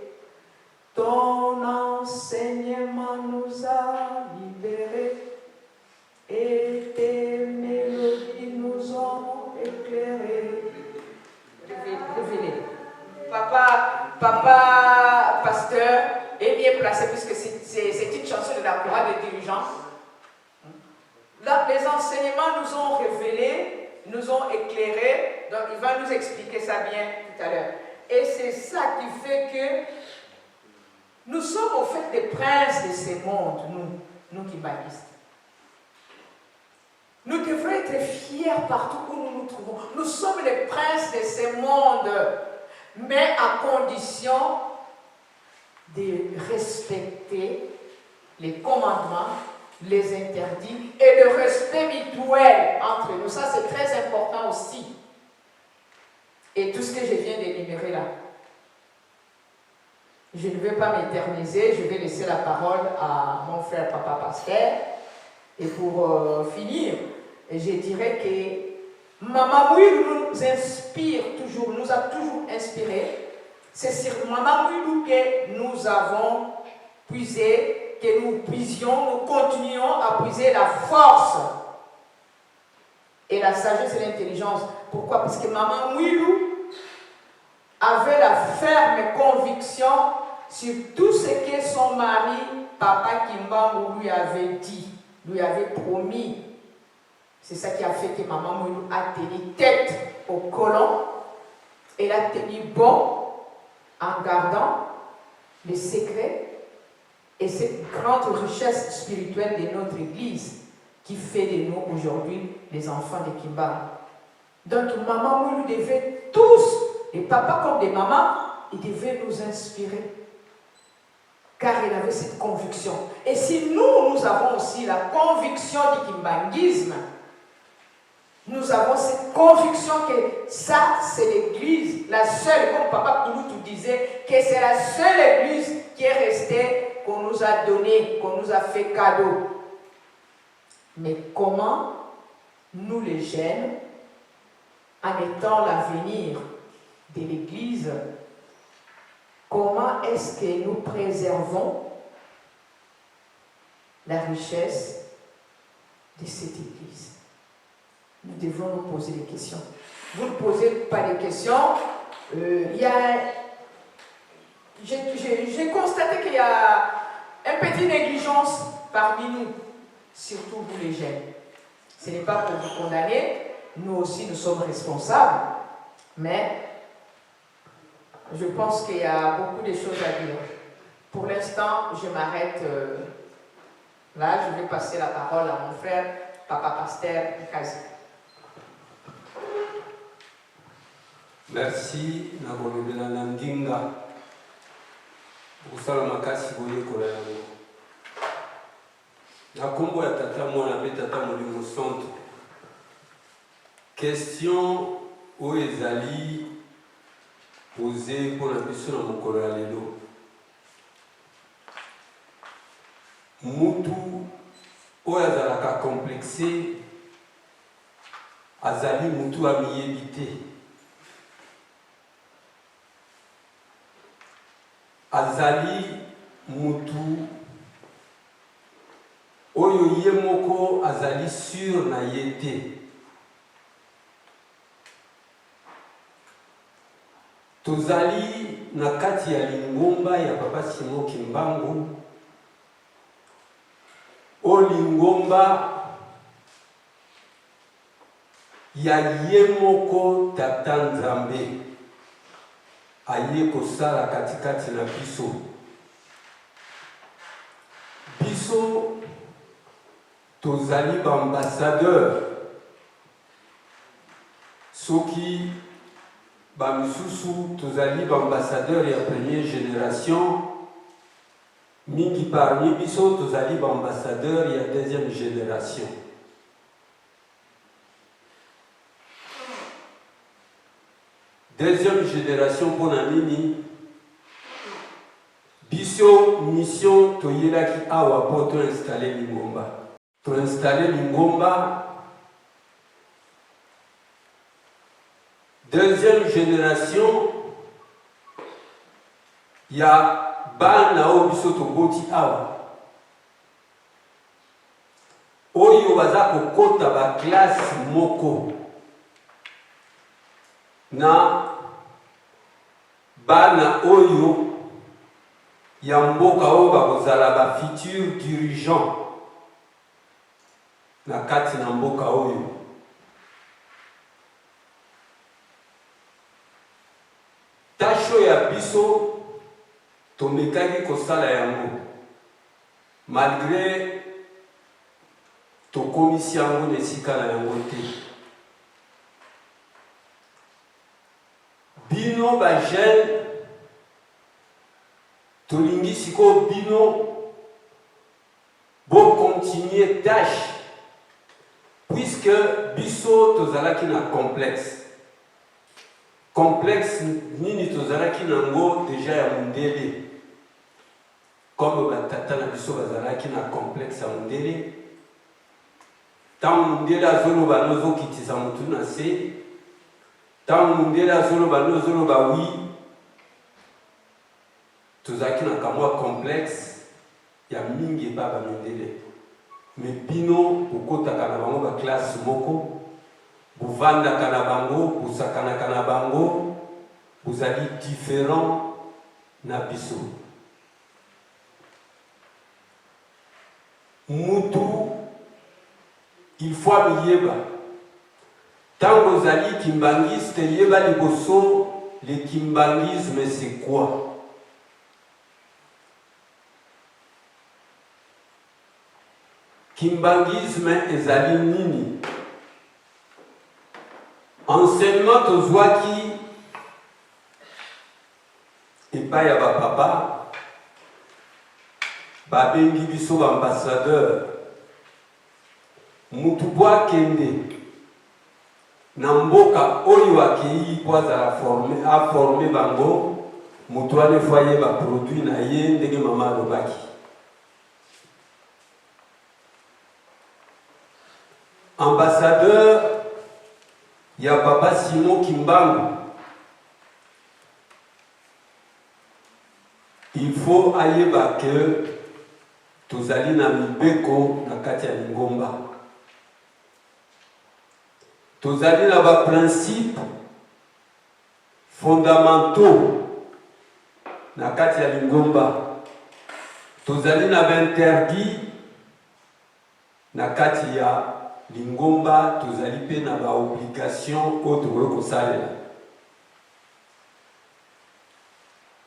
Speaker 4: « Ton enseignement nous a libérés et tes mélodies nous ont éclairés. » Révélé. Papa, pasteur, est bien placé puisque c'est une chanson de la chorale des dirigeants. Là, les enseignements nous ont révélés, nous ont éclairés, donc il va nous expliquer ça bien tout à l'heure. Et c'est ça qui fait que nous sommes au fait des princes de ce monde, nous kimbanguistes. Nous devons être fiers partout où nous nous trouvons. Nous sommes les princes de ce monde, mais à condition de respecter les commandements, les interdits et le respect mutuel entre nous. Ça, c'est très important aussi. Et tout ce que je viens d'énumérer là. Je ne vais pas m'éterniser, je vais laisser la parole à mon frère Papa Pasteur. Et pour finir, je dirais que Maman Mouilou nous inspire toujours, nous a toujours inspiré. C'est sur Maman Mouilou que nous avons puisé, que nous puisions, nous continuons à puiser la force et la sagesse et l'intelligence. Pourquoi? Parce que Maman Mouilou avait la ferme conviction sur tout ce que son mari, Papa Kimbangu, lui avait dit, lui avait promis. C'est ça qui a fait que Maman Mouilou a tenu tête au colon. Elle a tenu bon en gardant les secrets et cette grande richesse spirituelle de notre Église qui fait de nous aujourd'hui les enfants de Kimbangu. Donc Maman Mouilou devait tous, les papas comme des mamans, ils devaient nous inspirer. Car il avait cette conviction. Et si nous avons aussi la conviction du kimbanguisme, nous avons cette conviction que ça, c'est l'Église, la seule, comme Papa Kouloutou disait, que c'est la seule Église qui est restée, qu'on nous a donnée, qu'on nous a fait cadeau. Mais comment, nous les jeunes, en étant l'avenir de l'Église, comment est-ce que nous préservons la richesse de cette Église? Nous devons nous poser des questions. Vous ne posez pas des questions. J'ai constaté qu'il y a une petite négligence parmi nous, surtout vous les jeunes. Ce n'est pas pour vous condamner, nous aussi nous sommes responsables, mais Je pense qu'il y a beaucoup de choses à dire. Pour l'instant, je m'arrête là. Je vais passer la parole à mon frère, Papa Pasteur Kazi.
Speaker 5: Merci, Nabolobela Nandinga. Usala makasi boye kola yango. Na kombo ya tata mwana pe tata molimo centre. Question oyo ezali posée mpona biso na mokolo ya lelo. Mutu oyo azalaka complexe azali mutu amiyebi te. Azali mutu oyo ye moko azali sur na ye te. Tozali na kati ya lingomba ya Papa Simon Kimbangu. O lingomba ya ye moko Tata Nzambe aye kosala katikati na biso. Biso tozali ba ambassadeur. Soki ba misusu tozali ba ambassadeur ya première génération. Mingi parmi biso tozali ba ambassadeur ya deuxième génération. Deuxième génération pour nini biso mission toyelaki awa po to installer lingomba. To installer lingomba. Deuxième génération ya bana o biso toboti awa. Oyo baza kokota ba classe moko. Na bana oyo ya mboka oyo bakozala ba futur dirigeant na kati na mboka oyo. Tasho ya biso tomekaki kosala yango malgré tokomisi yango na esika na yango te. Bino ba jeune tolingi siko bino bo continuer tâche puisque biso tozalaki na complexe. Complexe nini tozalaki nango déjà ya mundele. Comme batata na biso bazalaki na complexe ya mundele. Tant mundele azoloba nozokitisa mutu na se. Tant mundele azoloba nozoloba oui. Tozalaki na kamwa complexe ya mingi baba mundele. Mais bino okotaka na bango ba classe moko. Buvandaka na bango, busakanaka na bango, buzali différent na biso. Mutu, il faut amiyeba. Tango zali kimbangiste, yeba liboso, le kimbangisme c'est quoi? Kimbangisme ezali nini? Enseignement tozwaki epai ya bapapa babengi biso ambassadeur. Mutu po akende na mboka oyo akei po azala aforme bango, mutu wane fo ayeba produit na ye ndenge mama alobaki. Ambassadeur ya Papa Simon Kimbangu, il faut ayeba que tozali na mibeko na kati ya lingomba. Tozali na ba principe fondamentaux na kati ya lingomba. Tozali na ba interdit na kati ya lingomba, tozali pe na ba obligation oyo tokoki kosalela.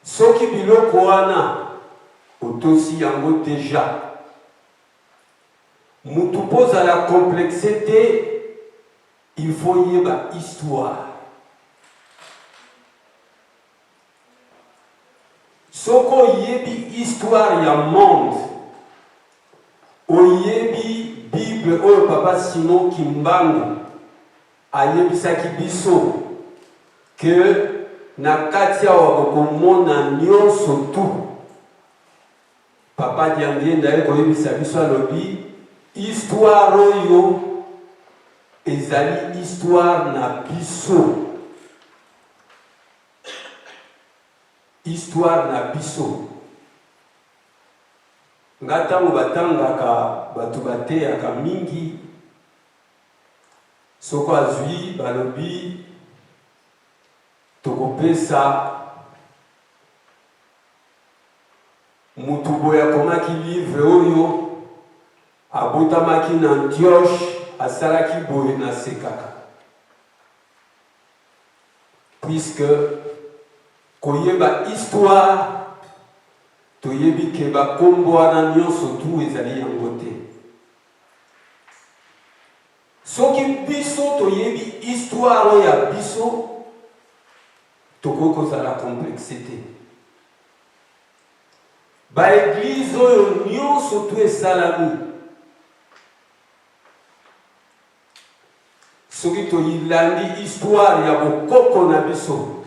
Speaker 5: soki biloko wana otosi yango déjà mutu posa la complexité, il faut yeba histoire. Soko yebi histoire ya monde, oyebi Bible oyo papa Simon Kimbangu ayebisaki biso que na kati awa bokomona nyonso tu. Papa Diangienda koyebisa biso alobi histoire oyo ezali histoire na biso. Histoire na biso. Ngatango batangaka batu bateyaka mingi soko azwi balobi tokopesa mutu boye akomaki livre oyo abotamaki na Antioche asalaki boye na sekaka, puisque koyeba histoire toyebi ke bakombo wana nyonso tu ezali yango te. Soki biso toyebi histoire ya biso tokoki kozala complexité. Baeglise oyo nyonso tu esalami soki toyilandi histoire ya bokoko na biso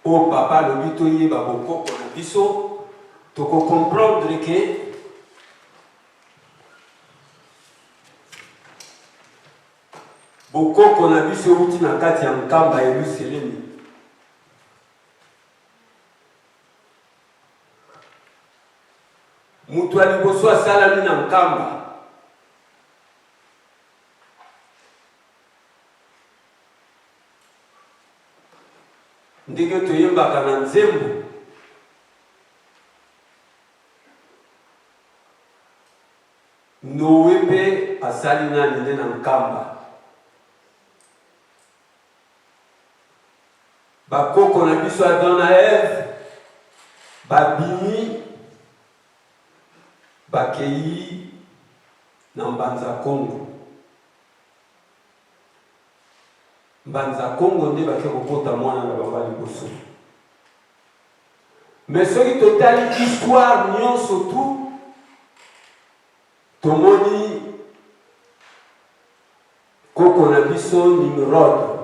Speaker 5: o papa lobi toyeba bokoko na biso, toko comprendre que bokoko na biso uti na kati ya nkamba ya Yerusalemi. Mutu aliboso asalami na nkamba ndenge toyembaka na nzembo. Noé mpe asali nani nde na nkamba. Bakoko na biso Adam na Eve babimi bakei na mbanza Kongo. Mbanza Kongo nde bake kokota mwana na bango liboso. Mais soki totali histoire nyonso tu tomoni koko na biso Nimrod.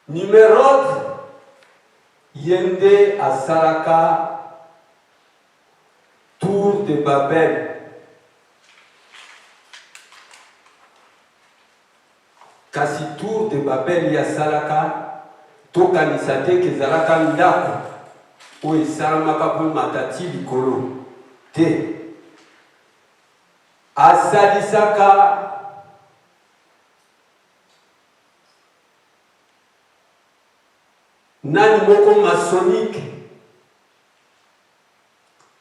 Speaker 5: Nimrod yende asalaka Tour de Babel. Kasi Tour de Babel ya salaka tokanisa te kezalaka ndako oyo esalamaka mpo matati likolo te. Asalisaka nani moko masonique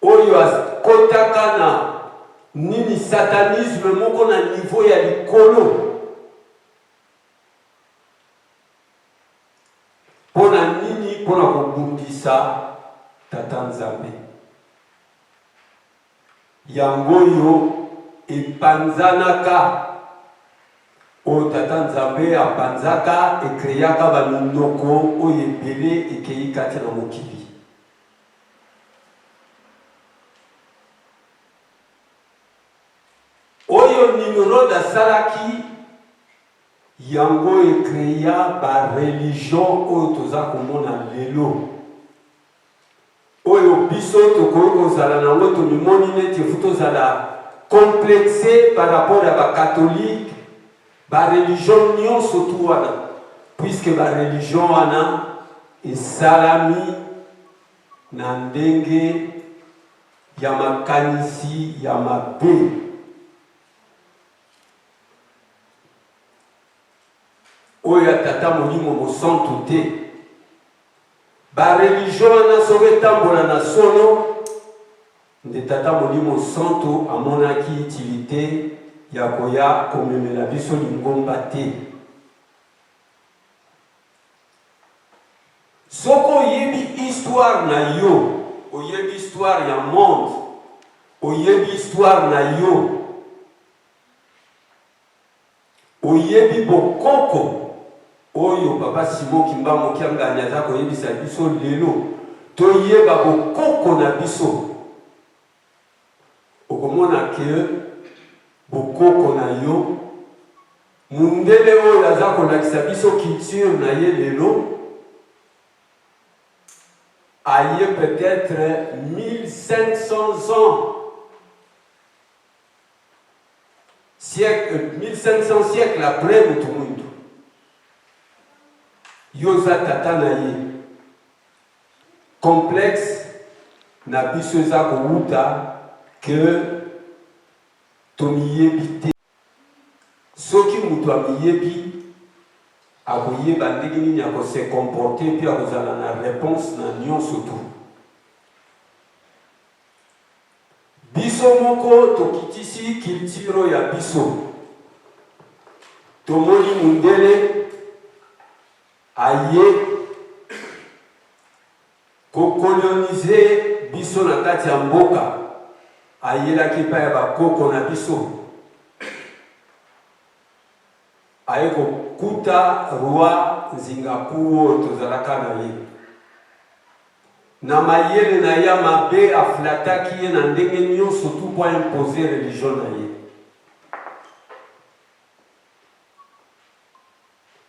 Speaker 5: oyo akotaka na nini satanisme moko na niveau ya likolo pona nini, pona kobundisa tata Nzambe. Yango yo epanzanaka o tata Nzambe apanzaka ekreyaka baminoko oyo ebele ekei kati na mokili. Oyo Nimrod asalaki yango ekreya ba religion oyo toza komona lelo. Oyo biso tokoki kozala nango tomimoni neti efu tozala complexé par rapport à ba catholique, ba religion nyonso tu wana, puisque ba religion wana esalami na ndenge ya makanisi ya mabe. Oyo tata molimo mosantu te. Ba religion wana soki etambola na solo nde tata molimo santo amonaki utilité ya koya komemela biso lingomba te. Soko oyebi histoire na yo, oyebi histoire ya monde, oyebi histoire na yo, oyebi bokoko oyo papa Simon Kimbango Kiangani aza koyebisa biso lelo, toyeba bokoko na biso. Okomona ke bokoko na yo mundele oyo aza kolakisa biso culture na ye lelo aye peut-être 1500 ans siècle, 1500 siècles après Mutumuntu. Yoza tata na ye complexe na biso eza kowuta que tomiyebi te. Soki mutu amiyebi akoyeba ndenge nini akose comporter puis akozala na réponse na nyonso tu. Biso moko tokitisi culture ya biso. Tomoni mundele aye kokolonize biso na kati ya mboka. Ayelaki pa ya bakoko na biso. Aye kokuta roi Nzingakuo tozalaka na ye. Na mayele na ya mabe aflataki ye na ndenge nyonso tu po imposer religion na ye.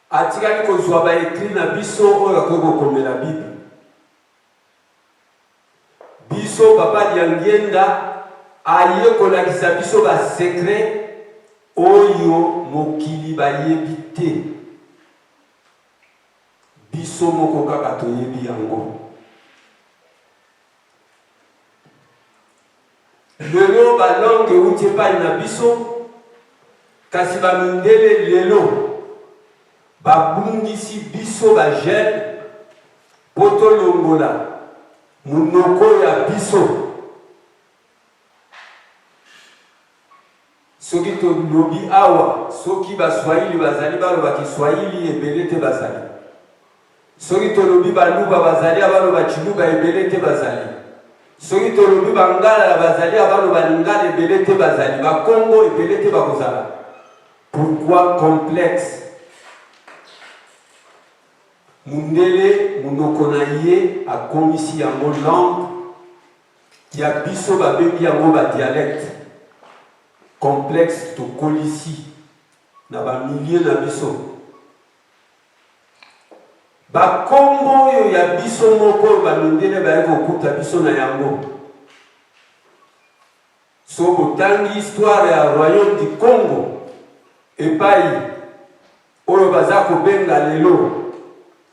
Speaker 5: Atikali kozwa ba écrit na biso oyo akokomela Bible. Biso papa Diangienda aye kolakisa biso ba secret oyo mokili bayebi te. Biso moko kaka toyebi yango. Lelo balonge uti epai na biso kasi bamindele lelo babungisi biso bagene po tolongola munoko ya biso. Soki tolobi awa soki baswahili bazali baloba kiswahili ebele te bazali. Soki tolobi baluba bazali abaloba chiluba ebele te bazali. Soki tolobi bangala bazali abaloba lingala ebele te bazali. Bakongo ebele te bakozala. Pourquoi complexe? Mundele munoko na ye akomisi yango langue ya biso babengi yango ba dialecte. Complexe to kolisi na ba milieu na biso. Ba kombo yo ya biso moko ba mindele ba yeko kuta biso na yango. So botangi histoire ya royaume du Congo epai oyo baza kobenga lelo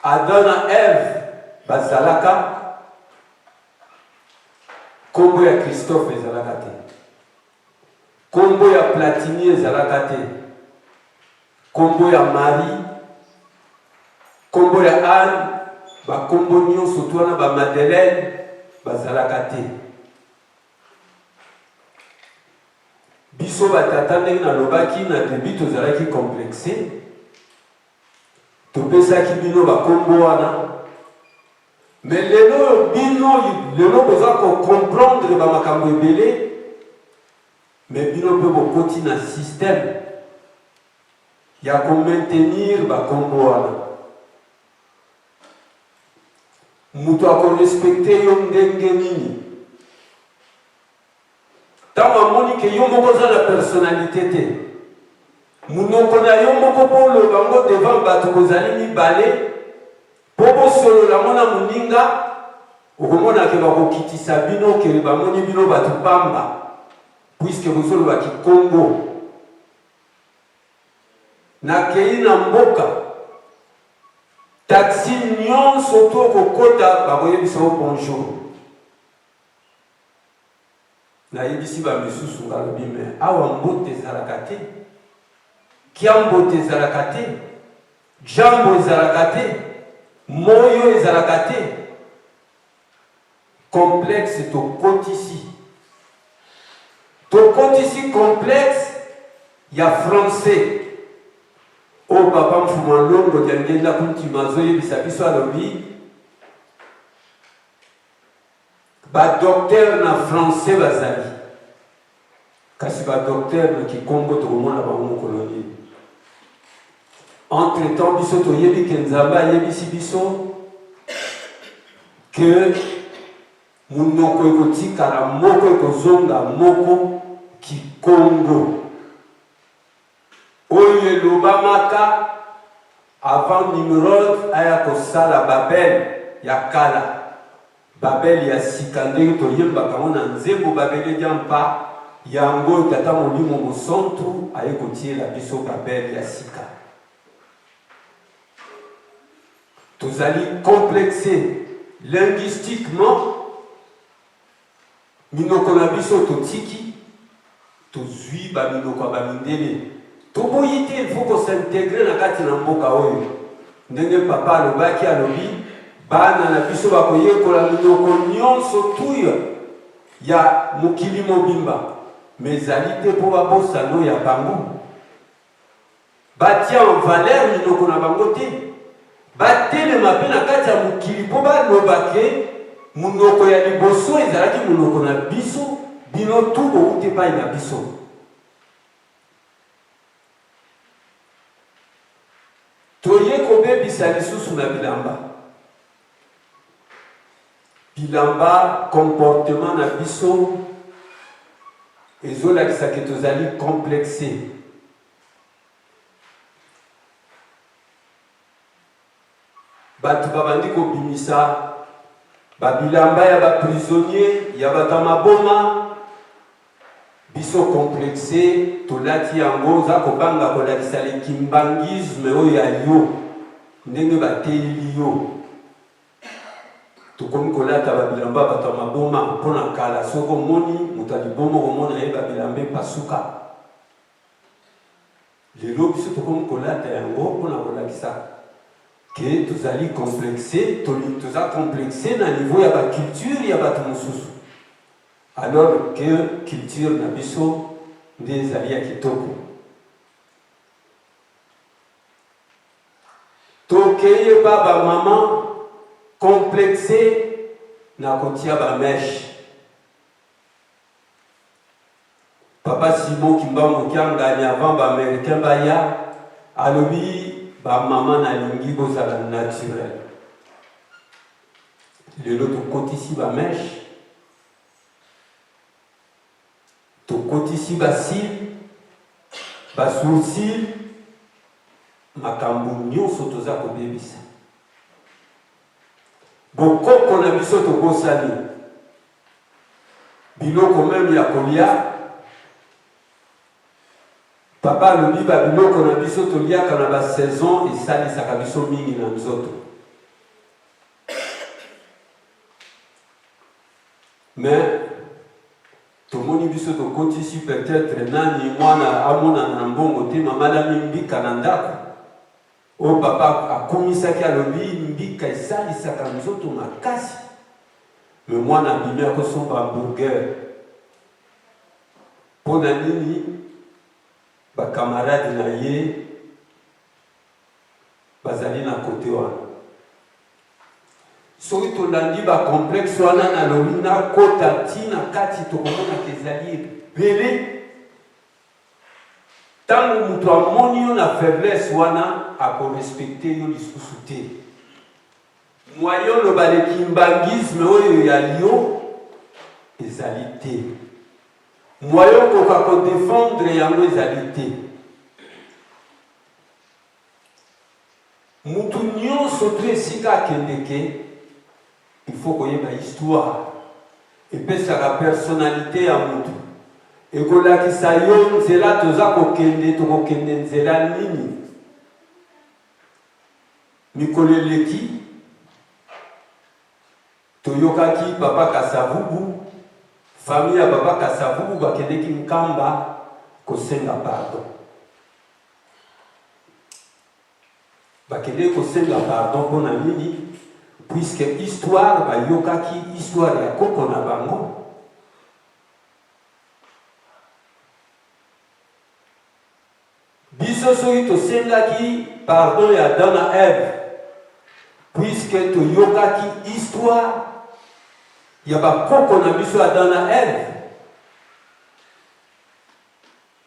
Speaker 5: Adam na Eve bazalaka kombo ya Christophe ezalaka te. Kombo ya Platini ezalaka te. Kombo ya Marie, kombo ya Anne, ba kombo nyonso to na ba Madeleine bazalaka te. Biso batata ndenge nalobaki na début tozalaki complexé. Topesaki bino ba kombo wana. Mais lelo bino lelo boza ko comprendre ba makambo ebele. Mais bino pe bokoti na système ya ko maintenir ba kombo wana. Mutu ako respecter yo ndenge nini. Tango amoni ke yo moko za la personnalité te. Munoko na yo moko polo bango devant bato kozali mibale. Popo solo la mona muninga. Okomona ke bakokitisa bino ke bamoni bino bato pamba. Puisque vous avez baki Congo na kei na mboka taxi nyon soto kokota bakoye biso bonjour na yebisi ba misusu ngalobi me awa mbote ezalaka te kiambote ezalaka te jambo ezalaka te moyo ezalaka te complexe to kotisi. To kotisi complexe ya français. O papa mfuma longo diangenda kunti mazo yebisa biso alobi ba docteur na français bazali kasi ba docteur na kikongo tokomona bango colonie. Entre temps biso toyebi ke nzambe ayebisi biso que munoko ekotikala moko ekozonga moko kikongo oyo elobamaka avant Nimrod aya kosala Babel ya kala, Babel ya sika ndenge toyembaka ngo na nzembo Babel ediampa yango tata molimo mosantu aye kotiela biso Babel ya sika. Tozali complexé linguistiquement minoko na biso totiki tozwi baminoko ya bamindele toboyi te, il faut qu'on s'intègre na kati na mboka oyo ndenge papa alobaki alobi bana na biso bakoyekola minoko nyonso tuya ya mokili mobimba mais ezali te mpo babosano ya bango batia en valeur minoko na bango te batelema mpe na kati ya mokili mpo baloba ke munoko ya liboso ezalaki munoko na biso bino tu bouti epai na biso. Toye kobebisa lisusu na bilamba bilamba comportement na biso ezolakisa ke tozali complexé. Batu babandi kobimisa babilamba ya baprisonnier ya batamaboma biso complexé tolati yango za kobanga kolakisa lekimbangisme oyo ya yo ndenge bateli yo tokomi kolata babilamba batamaboma mpona kala soko omoni moto aliboma komona ye babilamba epasuka lelo biso tokomi kolata yango mpona kolakisa que tozali complexé, toza complexé na niveau ya ba culture ya bato mosusu alors que culture na biso nde ezali ya kitoko. Tokeye ba maman complexé na kotia ba mèche. Papa Simon Kimbango kiangani avant ba américain baya alobi ba maman na lingi bozala naturel. Lelo tokotisi ba mèche tokotisi ba cils ba sourcils makambo nyonso toza kobebisa bokoko na biso tokosali biloko meme ya kolia. Papa alobi babiloko na biso toliaka na basaison esalisaka biso mingi na nzoto. Mais tomoni biso tokotisi peut-être nani mwana amona na mbongo te mamalami mbika na ndako oyo papa akomisaki alobi mbika esalisaka nzoto makasi mais mwana abimi akosomba hamburger mpo na nini bakamarade na ye bazali na kote wana. Soki tolandi bacomplexe wana na lobi nakota ntina kati tokomonaka ezali ebele ntango moto amoni yo na faiblesse wana akorespecte yo lisusu te. Mwayo loba lekimbangisme oyo ya yo ezali te. Mwayo koka kodefendre yango ezali te. Mutu nyonso tu esika akendeke il faut koyeba histoire epesaka personnalité ya mutu ekolakisa yo nzela toza kokende tokokende nzela nini mikolo eleki toyokaki papa Kasavubu famille ya papa Kasavubu bakendeki Nkamba kosenga pardon. Bakendeki kosenga pardon mpona nini puisque histoire bayokaki histoire ya koko na bango. Biso soki tosengaki pardon ya Adam na Ève puisque toyokaki histoire Il y a pas beaucoup na biso Adam na Ève.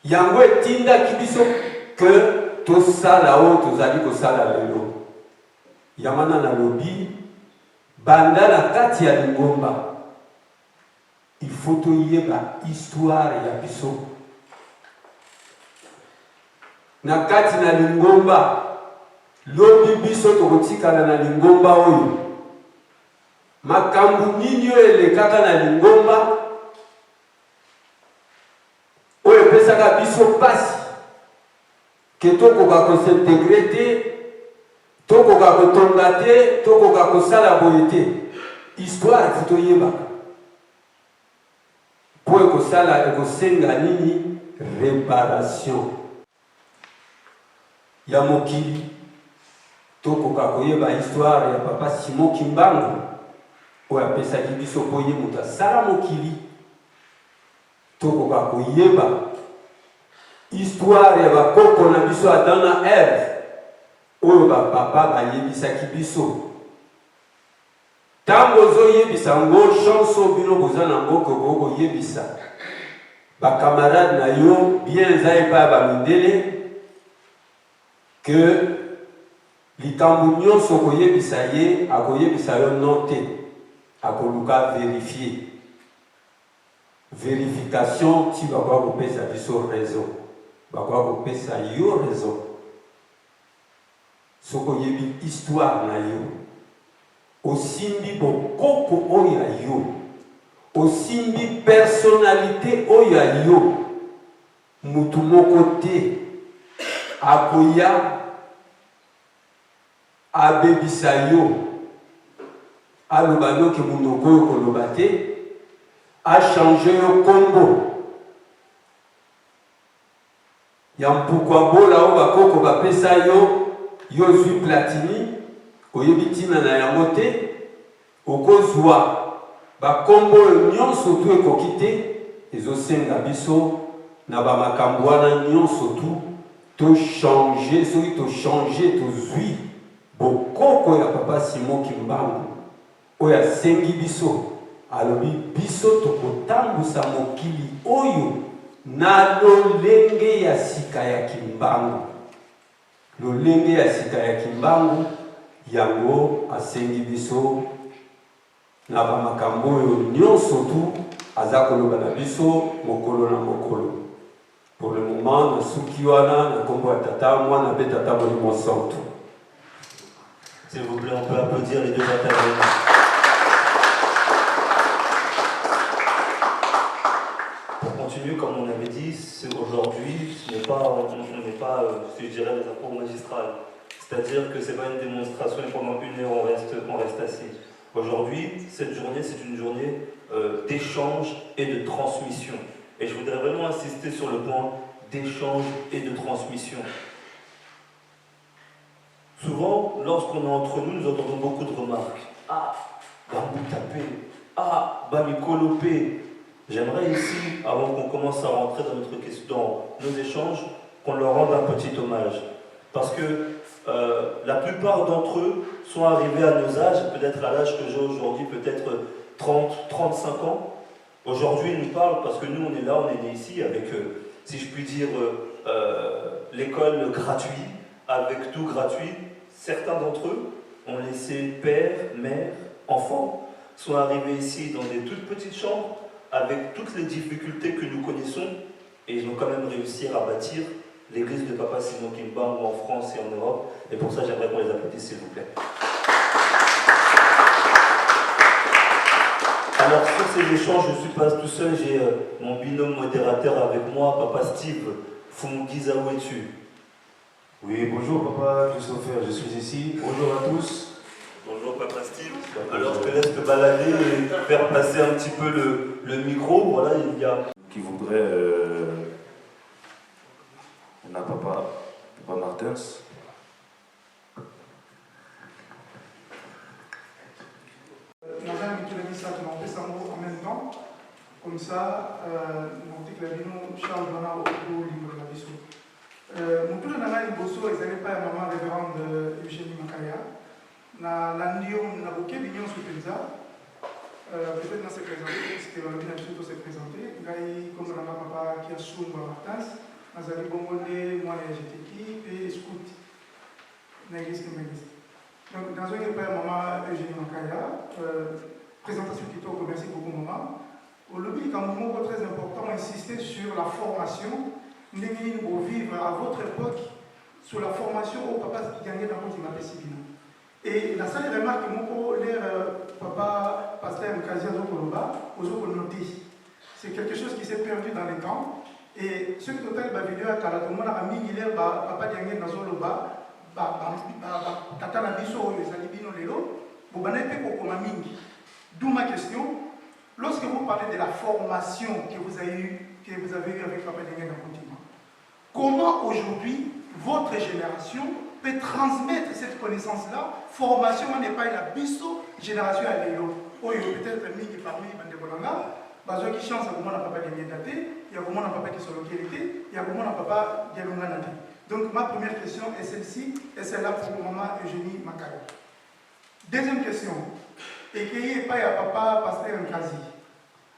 Speaker 5: Yango etinda kibiso que to sala o to zali ko sala lelo. Yamana na lobi banda na kati ya lingomba. Il faut to yeba histoire ya biso. Na kati na lingomba lobi biso to kotikala na lingomba oyo. Makambu nini oyo elekaka na lingomba oyo epesaka biso pasi ke tokoka kosintegre te, tokoka kotonga te, tokoka kosala boye te. Histoire futo yebaka po ekosala ekosenga nini réparation ya mokili. Tokoka koyeba histoire ya papa Simon Kimbangu oyo apesaki biso po ye moto asala mokili. Tokoka koyeba histoire ya bakoko na biso Adam na Ève oyo bapapa bayebisaki biso. Ntango ozoyebisa ngo chanso bino boza nango koyebisa bakamarade na yo bien eza epai ya bamindele ke likambo nyonso koyebisa ye akoyebisa yo non te, akoluka vérifier. Vérification ti bakwa kopesa biso raison, bakwa kopesa yo raison. Soko yebi histoire na yo osimbi bokoko oyo ya yo, osimbi personnalité oyo ya yo, mutu moko te akoya abebisa yo aloba yoki munoko oyo koloba te, achange yo kombo ya mpukwa bola oyo bakoko bapesa yo, yo zwi Platini oyebi ntina na yango te, okozwa bakombo oyo nyonso tu ekoki te. Ezosenga biso na bamakambo wana nyonso tu tochange, soki tochange tozwi bokoko ya papa Simon Kimbangu oyo asengi biso. Alobi biso tokotambusa mokili oyo na lolenge ya sika ya Kimbangu. Lolenge ya sika ya Kimbangu yango asengi biso na bamakambo oyo nyonso tu aza koloba na biso mokolo na mokolo. Pour le moment na suki wana na kombo ya tata mwana pe tata Molimo Santu.
Speaker 1: S'il vous plaît, on peut applaudir les deux intervenants. Pour continuer, comme on avait dit, aujourd'hui, ce n'est pas, je dirais, les apports magistrales. C'est-à-dire que ce n'est pas une démonstration et pendant une heure on reste assis. Aujourd'hui, cette journée, c'est une journée d'échange et de transmission. Et je voudrais vraiment insister sur le point d'échange et de transmission. Souvent, lorsqu'on est entre nous, nous entendons beaucoup de remarques. Ah, Bambou tapé. Ah, Bami colopé. J'aimerais ici, avant qu'on commence à rentrer dans nos échanges, qu'on leur rende un petit hommage. Parce que la plupart d'entre eux sont arrivés à nos âges, peut-être à l'âge que j'ai aujourd'hui, peut-être 30, 35 ans. Aujourd'hui, ils nous parlent parce que nous, on est là, on est nés ici avec, si je puis dire, l'école gratuite, avec tout gratuit. Certains d'entre eux ont laissé père, mère, enfants, sont arrivés ici dans des toutes petites chambres, avec toutes les difficultés que nous connaissons, et ils ont quand même réussi à bâtir l'église de Papa Simon Kimbangu en France et en Europe. Et pour ça, j'aimerais qu'on les applaudisse, s'il vous plaît. Alors, sur ces échanges, je ne suis pas tout seul, j'ai mon binôme modérateur avec moi, Papa Steve Fungiza, où es-tu?
Speaker 6: Oui, bonjour Papa Christopher, je suis ici. Bonjour à tous.
Speaker 1: Bonjour Papa Steve. Alors, je te laisse te balader et faire passer un petit peu le micro. Voilà, il y a...
Speaker 6: Qui voudrait... On a Papa Martins.
Speaker 7: Madame qui l'a dit ça, on fait ça en même temps. Comme ça, on dit que la vie nous change maintenant au livre de la vie. Mon tour de l'année, Bosso, ils n'avaient pas maman révérende Eugénie Makaya. Na landio na boke bignon sous Penza. peut-être dans s'est présenté, c'était dans le bien surtout s'est présenté. Gaï, comme on a papa qui a soumé Martins, Nazali Bomonde, moi j'étais qui, et scout. N'existe que m'existe. Donc, dans un cas, maman Eugénie Makaya, présentation qui tourne, merci beaucoup, maman. Au lobby, quand un moment très important, insister sur la formation. Nous vivre à votre époque sur la formation au papa qui gagnait dans le monde civil. Et la seule remarque que mon papa pasteur Mkazi Azokoloba, c'est quelque chose qui s'est perdu dans les temps. Et ce que total va vidéo à Kalatomon a mis il est papa gagné dans Zoloba, tata na biso les alibino lelo, bobana pe kokoma mingi. D'où ma question. Lorsque vous parlez de la formation que vous avez eue avec Papa Dengue dans le continent, comment aujourd'hui votre génération peut transmettre cette connaissance-là? Formation n'est pas la biso génération à l'élo. Peut-être Mingi parmi les Bolanga, Bazo qui chance à comment on Papa Dengue daté, il y a comment on Papa qui sont localité, il y a comment on Papa Dialonga daté. Donc ma première question est celle-ci, et celle-là pour le maman Eugénie Makaya. Deuxième question. Et qu'il n'y ait pas à papa pasteur Nkazi.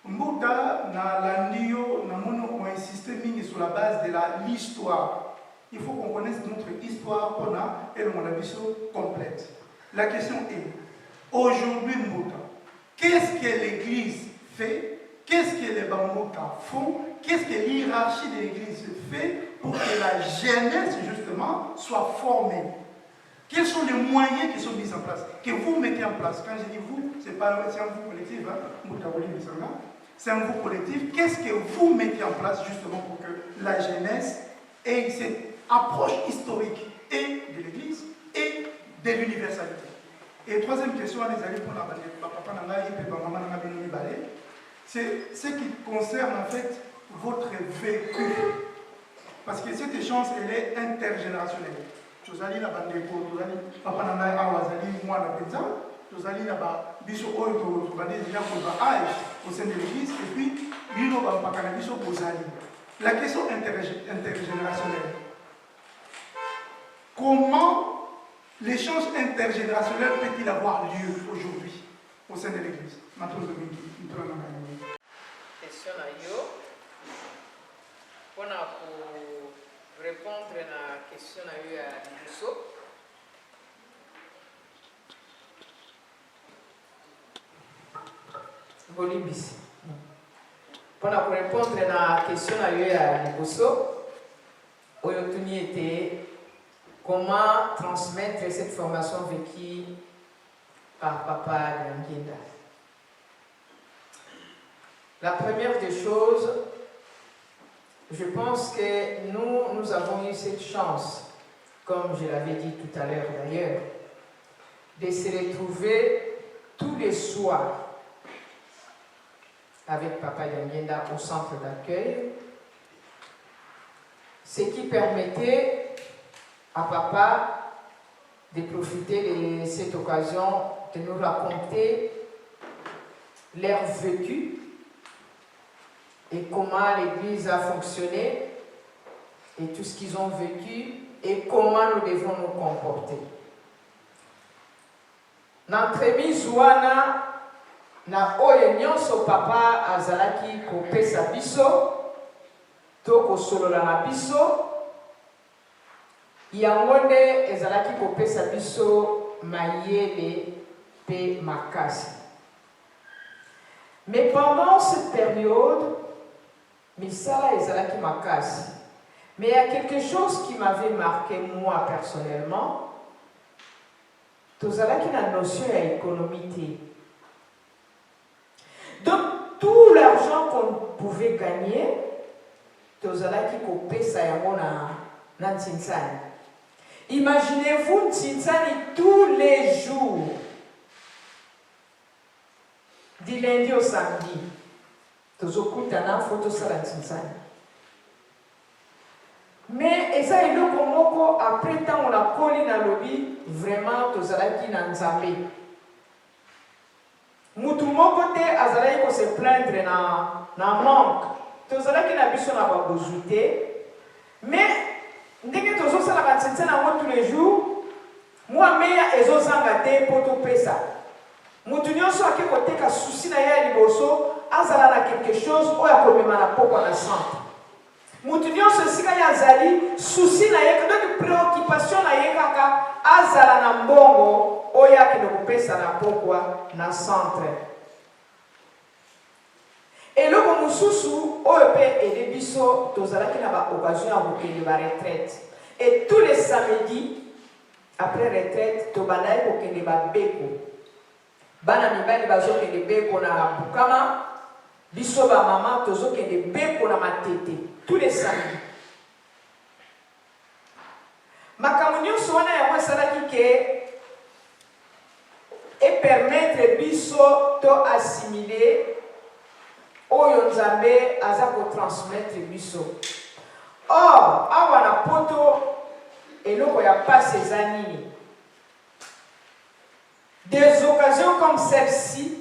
Speaker 7: Mbouta na landio na mono ont insisté sur la base de l'histoire. Il faut qu'on connaisse notre histoire qu'on a et le monabiso complète. La question est, aujourd'hui Mbouta, qu'est-ce que l'Église fait? Qu'est-ce que les Bambouta font? Qu'est-ce que l'hierarchie de l'Église fait pour que la jeunesse justement soit formée? Quels sont les moyens qui sont mis en place, que vous mettez en place? Quand je dis vous, c'est pas un vous collectif, c'est un vous collectif. Qu'est-ce que vous mettez en place justement pour que la jeunesse ait cette approche historique et de l'Église et de l'universalité? Et troisième question, c'est ce qui concerne en fait votre vécu. Parce que cet échange, elle est intergénérationnelle. Tozali na bandeko, tozali papa na ngai awa azali mwana penza, tozali na ba biso oyo to bande déjà pour ba âge au sein de l'église et puis bino ba paka na biso bozali. La question intergénérationnelle. Comment l'échange intergénérationnel peut-il avoir lieu aujourd'hui au sein de l'église?
Speaker 4: Question à yo. Pour répondre à la question à Liboso. Bolibisi. Pour répondre à la question à Liboso, Oyotuni était comment transmettre cette formation vécue par Papa Ngenda. La première des choses, je pense que nous avons eu cette chance, comme je l'avais dit tout à l'heure d'ailleurs, de se retrouver tous les soirs avec Papa Yangenda au centre d'accueil, ce qui permettait à Papa de profiter de cette occasion de nous raconter leur vécu et comment l'Église a fonctionné et tout ce qu'ils ont vécu et comment nous devons nous comporter. N'entremise wana na oyo nyonso papa azalaki kopesa biso to kosolola na biso yango nde ezalaki kopesa biso mayele pe makasi. Mais pendant cette période, misala ezalaki makasi. Mais il y a quelque chose qui m'avait marqué moi personnellement. Tozalaki na notion ya économie. Donc tout l'argent qu'on pouvait gagner, tozalaki kopesa yango na Ntinsani. Imaginez-vous Ntinsani tous les jours, du lundi au samedi. Tozokutana photo sala Ntinsani. Mais eza eloko moko après tant on a collé na lobby vraiment tozalaki na nzambe. Mutu moko te azalaki ko se plaindre na manque. Tozalaki na biso na ba besoin. Mais ndenge tozosala ba Ntinsani ngo tous les jours, moi meya ezozanga te poto pesa. Mutu nyonso akiko teka souci na pokwa na centre. Mutu nyonso esika ye azali souci na ye donc préoccupation na ye kaka azala na mbongo oyo akende kopesa na pokwa na centre. Eloko mosusu oyo mpe ede biso tozalaki na baoccasion ya kokende baretraite. Et tous les samedis après retraite tobandaki kokende babeko. Bana mibali bazokende beko na Bukama, biso bamama tozokende beko na Matete tous les samedis. Makambo nyonso wana yango esalaki ke et permettre biso to assimiler oyo Nzambe aza kotransmettre biso. Or awa na poto eloko ya passe eza nini? Des occasions comme celle-ci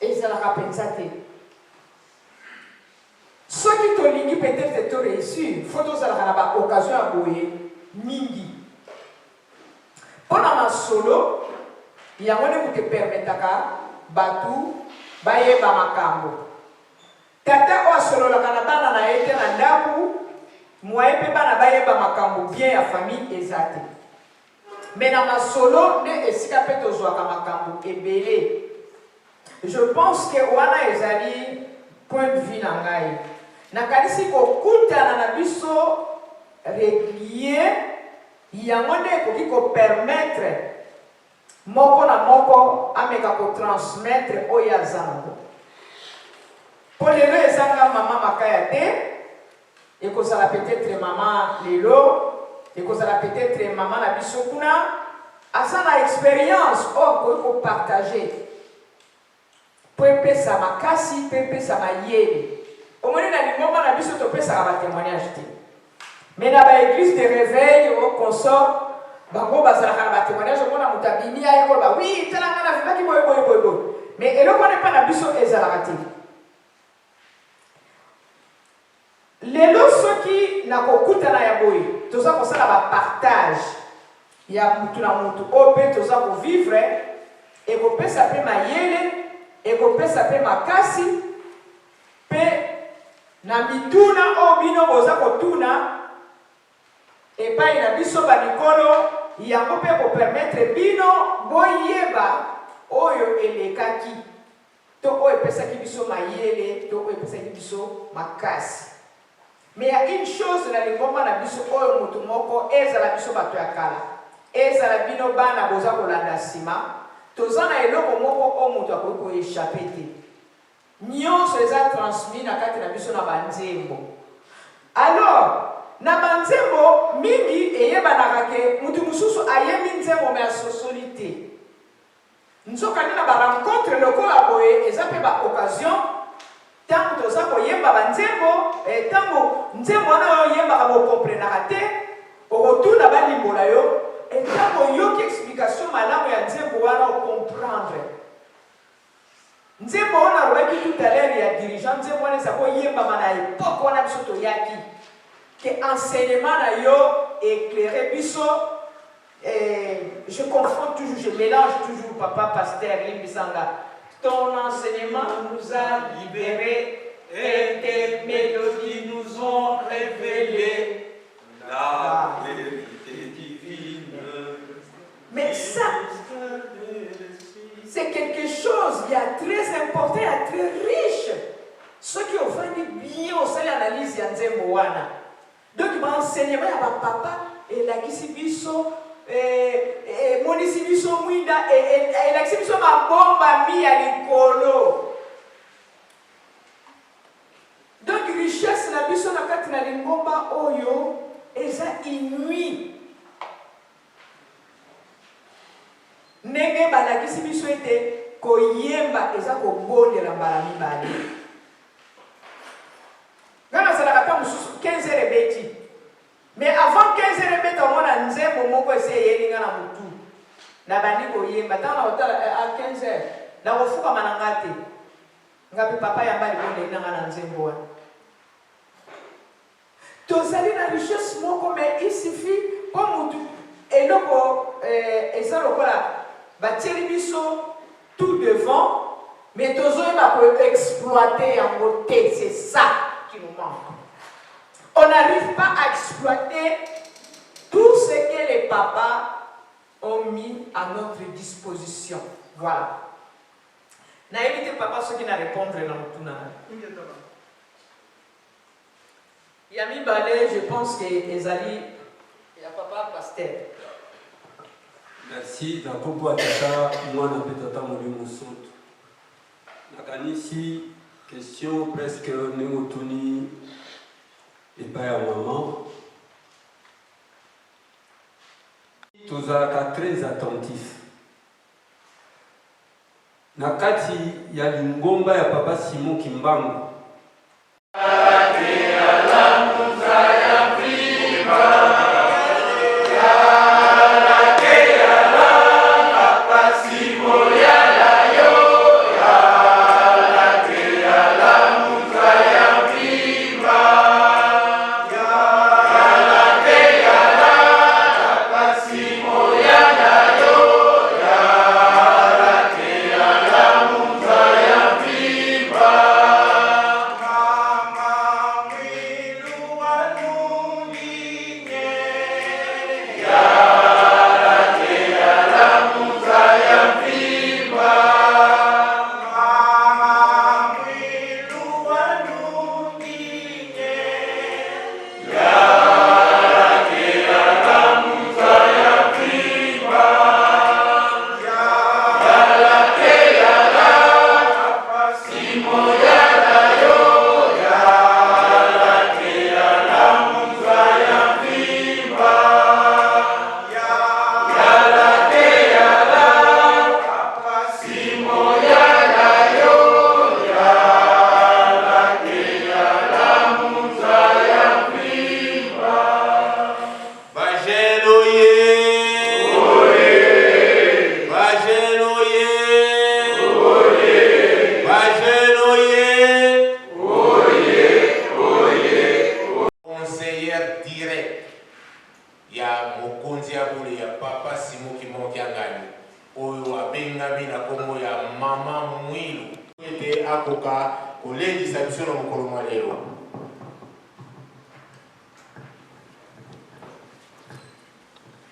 Speaker 4: ezalaka penza te. Soki tolingi peut-être to réussir, faut tozalaka na baoccasion ya boye mingi. Mpona masolo yango nde kote permetaka batu bayeba makambo. Tata oyo asololaka na bana na ye te na ndako moye mpe bana bayeba makambo bien ya famille eza te. Mais na masolo nde esika mpe tozwaka makambo ebele. Je pense que wana ezali point de vue na ngai. Nakanisi kokutana na biso régulier yango nde ekoki kopermettre moko na moko ameka kotransmettre oyo aza nango. Po lelo ezanga mama makaya te, ekozala peut-être mama lelo, ekozala peut-être mama na biso kuna, aza na expérience oyo akoki kopartage po epesa makasi po epesa mayele. Omoni na lingomba na biso topesaka batémoignage te. Mais na baéglise de réveil au consort bango bazalaka na batémoignage omona moto abimi aye koloba oui talanga na vimaki boye. Mais eloko wana epa na biso ezalaka te. Lelo soki nakokutana ya boye toza kosala bapartage ya mutu na mutu oyo mpe toza kovivre ekopesa mpe mayele ekopesa mpe makasi mpe na mituna oyo bino boza kotuna epai na biso balikolo yango mpe kopermettre bino boyeba oyo elekaki to oyo epesaki biso mayele to oyo epesaki biso makasi. Mais il y a une chose na lingomba na biso oyo mutu moko ezala biso bato ya kala ezala bino bana boza kolanda nsima toza na eloko moko oyo mutu akoki koeshape te. Nyonso eza transmis na kati na biso na banzembo. Alors na banzembo mingi eyebanaka ke mutu mosusu ayembi nzembo me asosoli te. Nzokani na barencontre lokola boye eza mpe baoccasion tango toza koyemba banzembo tango nzembo wana oyo oyembaka bokomprenaka te okotuna balimbola yo tango oyoki explication malamu ya nzembo wana okomprendre nzembo wana alobaki tout à l'heure ya dirigeant nzembo wana eza koyembama na epoke wana biso toyaki ke enseignement na yo éclairé biso je confonds toujours, je mélange toujours papa pasteur Limbisanga. Ton enseignement nous a libérés et tes mélodies nous ont révélé la vérité divine. Mais ça, c'est quelque chose qui est très important, très riche. Ceux qui ont fait bien au sein de l'analyse de Nzembo wana. Donc, l'enseignement à papa et la kisibiso. Monisi biso mwinda elakisi biso mabomba mi ya likolo. Donc richesse na biso na kati na lingomba oyo eza inui. Ndenge balakisi biso ete koyemba eza kobondela mbala mibale. Ngana zalaka ta mosusu 15 heures ebeti. Mais avant 15 heures ebeti omona nzembo moko ese yelinga na mutu. Na bandi koyemba tana otala à 15 heures. Na kofuka mananga te. Ngapi papa yamba libonde nanga na nzembo wana. Tozali na richesse moko mais il suffit pour mutu eloko eza lokola batieli biso tout devant Mais Tozoïma peut exploiter en beauté, c'est ça qui nous manque. On n'arrive pas à exploiter tout ce que les papas ont mis à notre disposition. Voilà. N'a évité papa ce qui n'a répondu dans le tout. Yami Balé, je pense que Ezali, il y a papa pasteur.
Speaker 5: Merci. Nakobo atata mwana petata molimo soto. Nakanisi question presque néotoni et pas à maman. Tozalaka très attentif. Nakati ya lingomba ya papa Simon Kimbangu.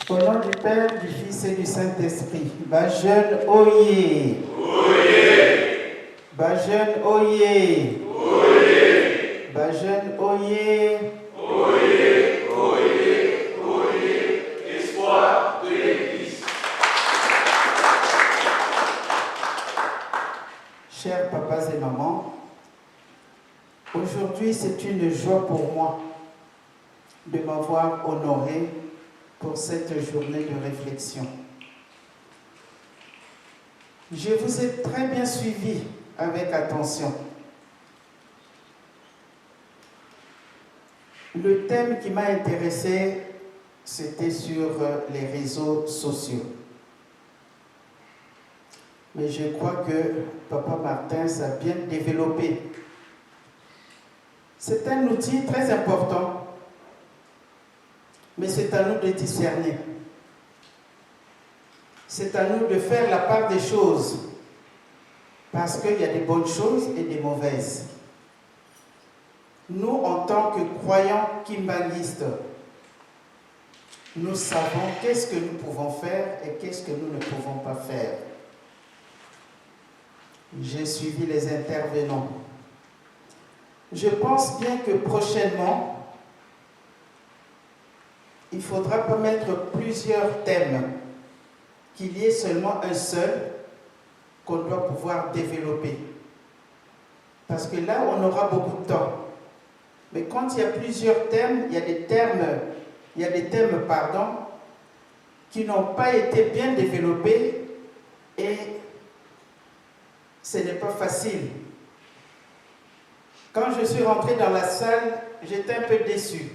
Speaker 8: Au nom du Père, du Fils et du Saint-Esprit, Bajeune Oyé. Oyé. Bajeune Oyé. Oyé. Bajeune Oyé. Oyé, oyé, oyé. Espoir de l'Église. Chers papas et mamans, aujourd'hui c'est une joie pour moi de m'avoir honoré pour cette journée de réflexion. Je vous ai très bien suivi avec attention. Le thème qui m'a intéressé, c'était sur les réseaux sociaux. Mais je crois que Papa Martin s'est bien développé. C'est un outil très important. Mais c'est à nous de discerner. C'est à nous de faire la part des choses. Parce qu'il y a des bonnes choses et des mauvaises. Nous, en tant que croyants kimbanguistes, nous savons qu'est-ce que nous pouvons faire et qu'est-ce que nous ne pouvons pas faire. J'ai suivi les intervenants. Je pense bien que prochainement, il ne faudra pas mettre plusieurs thèmes, qu'il y ait seulement un seul qu'on doit pouvoir développer. Parce que là, on aura beaucoup de temps. Mais quand il y a plusieurs thèmes, il y a des thèmes, qui n'ont pas été bien développés et ce n'est pas facile. Quand je suis rentré dans la salle, j'étais un peu déçu.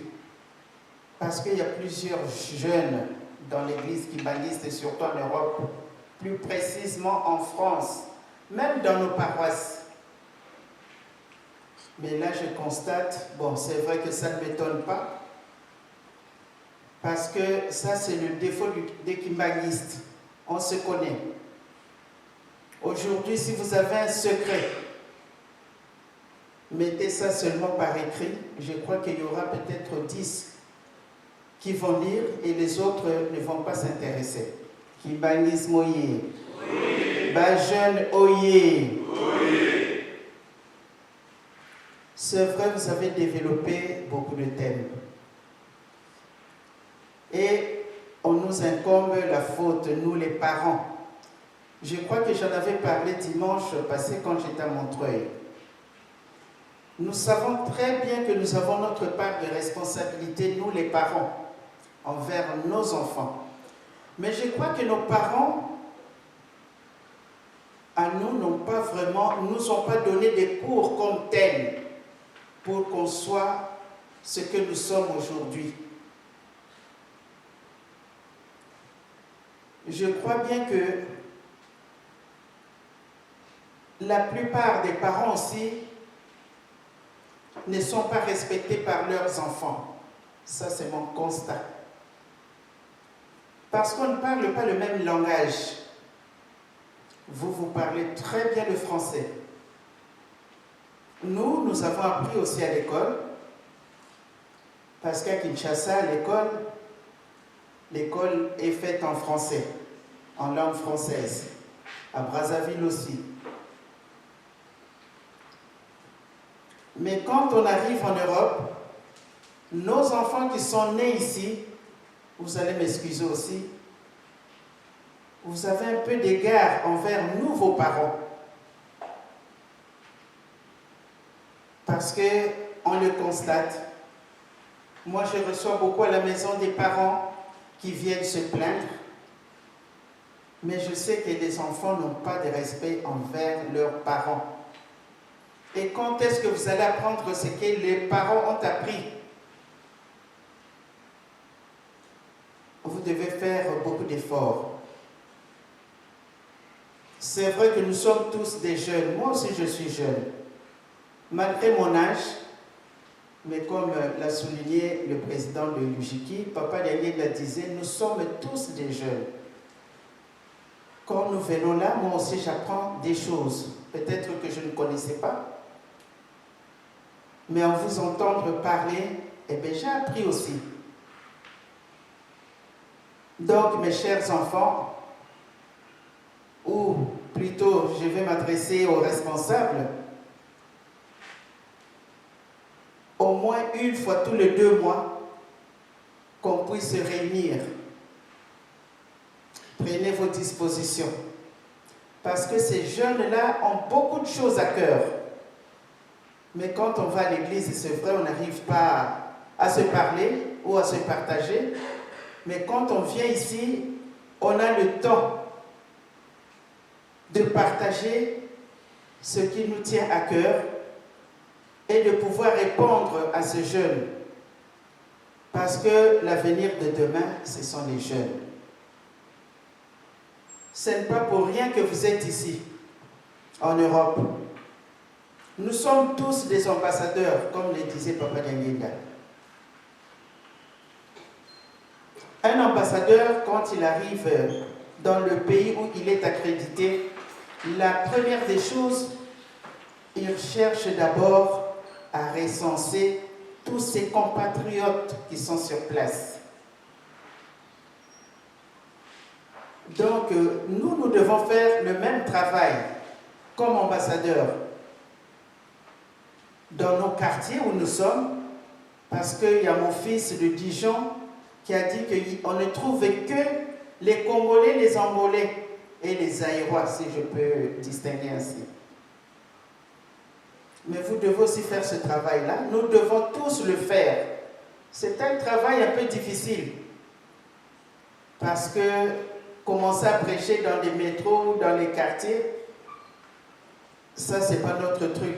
Speaker 8: Parce qu'il y a plusieurs jeunes dans l'église kimbanguiste et surtout en Europe, plus précisément en France, même dans nos paroisses. Mais là, je constate, bon, c'est vrai que ça ne m'étonne pas, parce que ça, c'est le défaut des kimbanguistes. On se connaît. Aujourd'hui, si vous avez un secret, mettez ça seulement par écrit. Je crois qu'il y aura peut-être 10 qui vont lire et les autres ne vont pas s'intéresser. Kimbangis Moye. Oui. Bajeune Oye. Oui. C'est vrai, vous avez développé beaucoup de thèmes. Et on nous incombe la faute, nous les parents. Je crois que j'en avais parlé dimanche passé quand j'étais à Montreuil. Nous savons très bien que nous avons notre part de responsabilité, nous les parents, envers nos enfants. Mais je crois que nos parents, à nous, nous ont pas donné des cours comme tels pour qu'on soit ce que nous sommes aujourd'hui. Je crois bien que la plupart des parents aussi ne sont pas respectés par leurs enfants. Ça, c'est mon constat. Parce qu'on ne parle pas le même langage. Vous parlez très bien le français. Nous avons appris aussi à l'école, parce qu'à Kinshasa, l'école est faite en français, en langue française. À Brazzaville aussi. Mais quand on arrive en Europe, nos enfants qui sont nés ici, vous allez m'excuser aussi, vous avez un peu d'égard envers nous, vos parents. Parce qu'on le constate. Moi, je reçois beaucoup à la maison des parents qui viennent se plaindre, mais je sais que les enfants n'ont pas de respect envers leurs parents. Et quand est-ce que vous allez apprendre ce que les parents ont appris? Vous devez faire beaucoup d'efforts. C'est vrai que nous sommes tous des jeunes. Moi aussi, je suis jeune. Malgré mon âge, mais comme l'a souligné le président de l'UJIKI, Papa Daniel l'a disait, nous sommes tous des jeunes. Quand nous venons là, moi aussi, j'apprends des choses. Peut-être que je ne connaissais pas. Mais en vous entendre parler, eh bien, j'ai appris aussi. Donc, mes chers enfants, ou plutôt, je vais m'adresser aux responsables, au moins une fois tous les 2 mois, qu'on puisse se réunir. Prenez vos dispositions. Parce que ces jeunes-là ont beaucoup de choses à cœur. Mais quand on va à l'église, c'est vrai, on n'arrive pas à se parler ou à se partager. Mais quand on vient ici, on a le temps de partager ce qui nous tient à cœur et de pouvoir répondre à ces jeunes. Parce que l'avenir de demain, ce sont les jeunes. Ce n'est pas pour rien que vous êtes ici, en Europe. Nous sommes tous des ambassadeurs, comme le disait Papa Daniela. Un ambassadeur, quand il arrive dans le pays où il est accrédité, la première des choses, il cherche d'abord à recenser tous ses compatriotes qui sont sur place. Donc, nous devons faire le même travail comme ambassadeurs dans nos quartiers où nous sommes, parce qu'il y a mon fils de Dijon qui a dit qu'on ne trouve que les Congolais, les Angolais et les Aïrois, si je peux distinguer ainsi. Mais vous devez aussi faire ce travail-là. Nous devons tous le faire. C'est un travail un peu difficile. Parce que commencer à prêcher dans des métros, dans les quartiers, ça, c'est pas notre truc.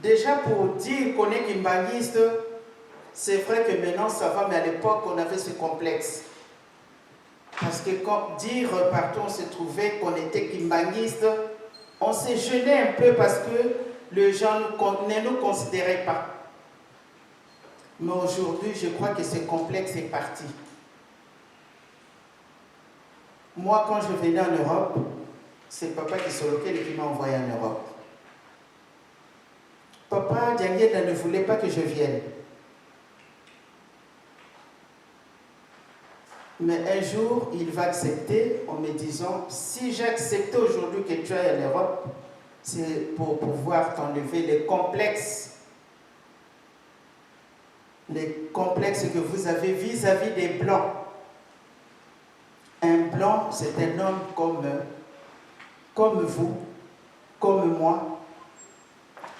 Speaker 8: Déjà, pour dire qu'on est kimbanguiste, c'est vrai que maintenant ça va, mais à l'époque, on avait ce complexe. Parce que quand dire partout on se trouvait qu'on était kimbanguiste, on s'est gêné un peu parce que les gens ne nous considéraient pas. Mais aujourd'hui, je crois que ce complexe est parti. Moi, quand je venais en Europe, c'est papa qui s'est lequel et qui m'a envoyé en Europe. Papa Diangueda ne voulait pas que je vienne. Mais un jour, il va accepter en me disant, si j'accepte aujourd'hui que tu ailles en Europe, c'est pour pouvoir t'enlever les complexes que vous avez vis-à-vis des Blancs. Un Blanc, c'est un homme comme vous, comme moi,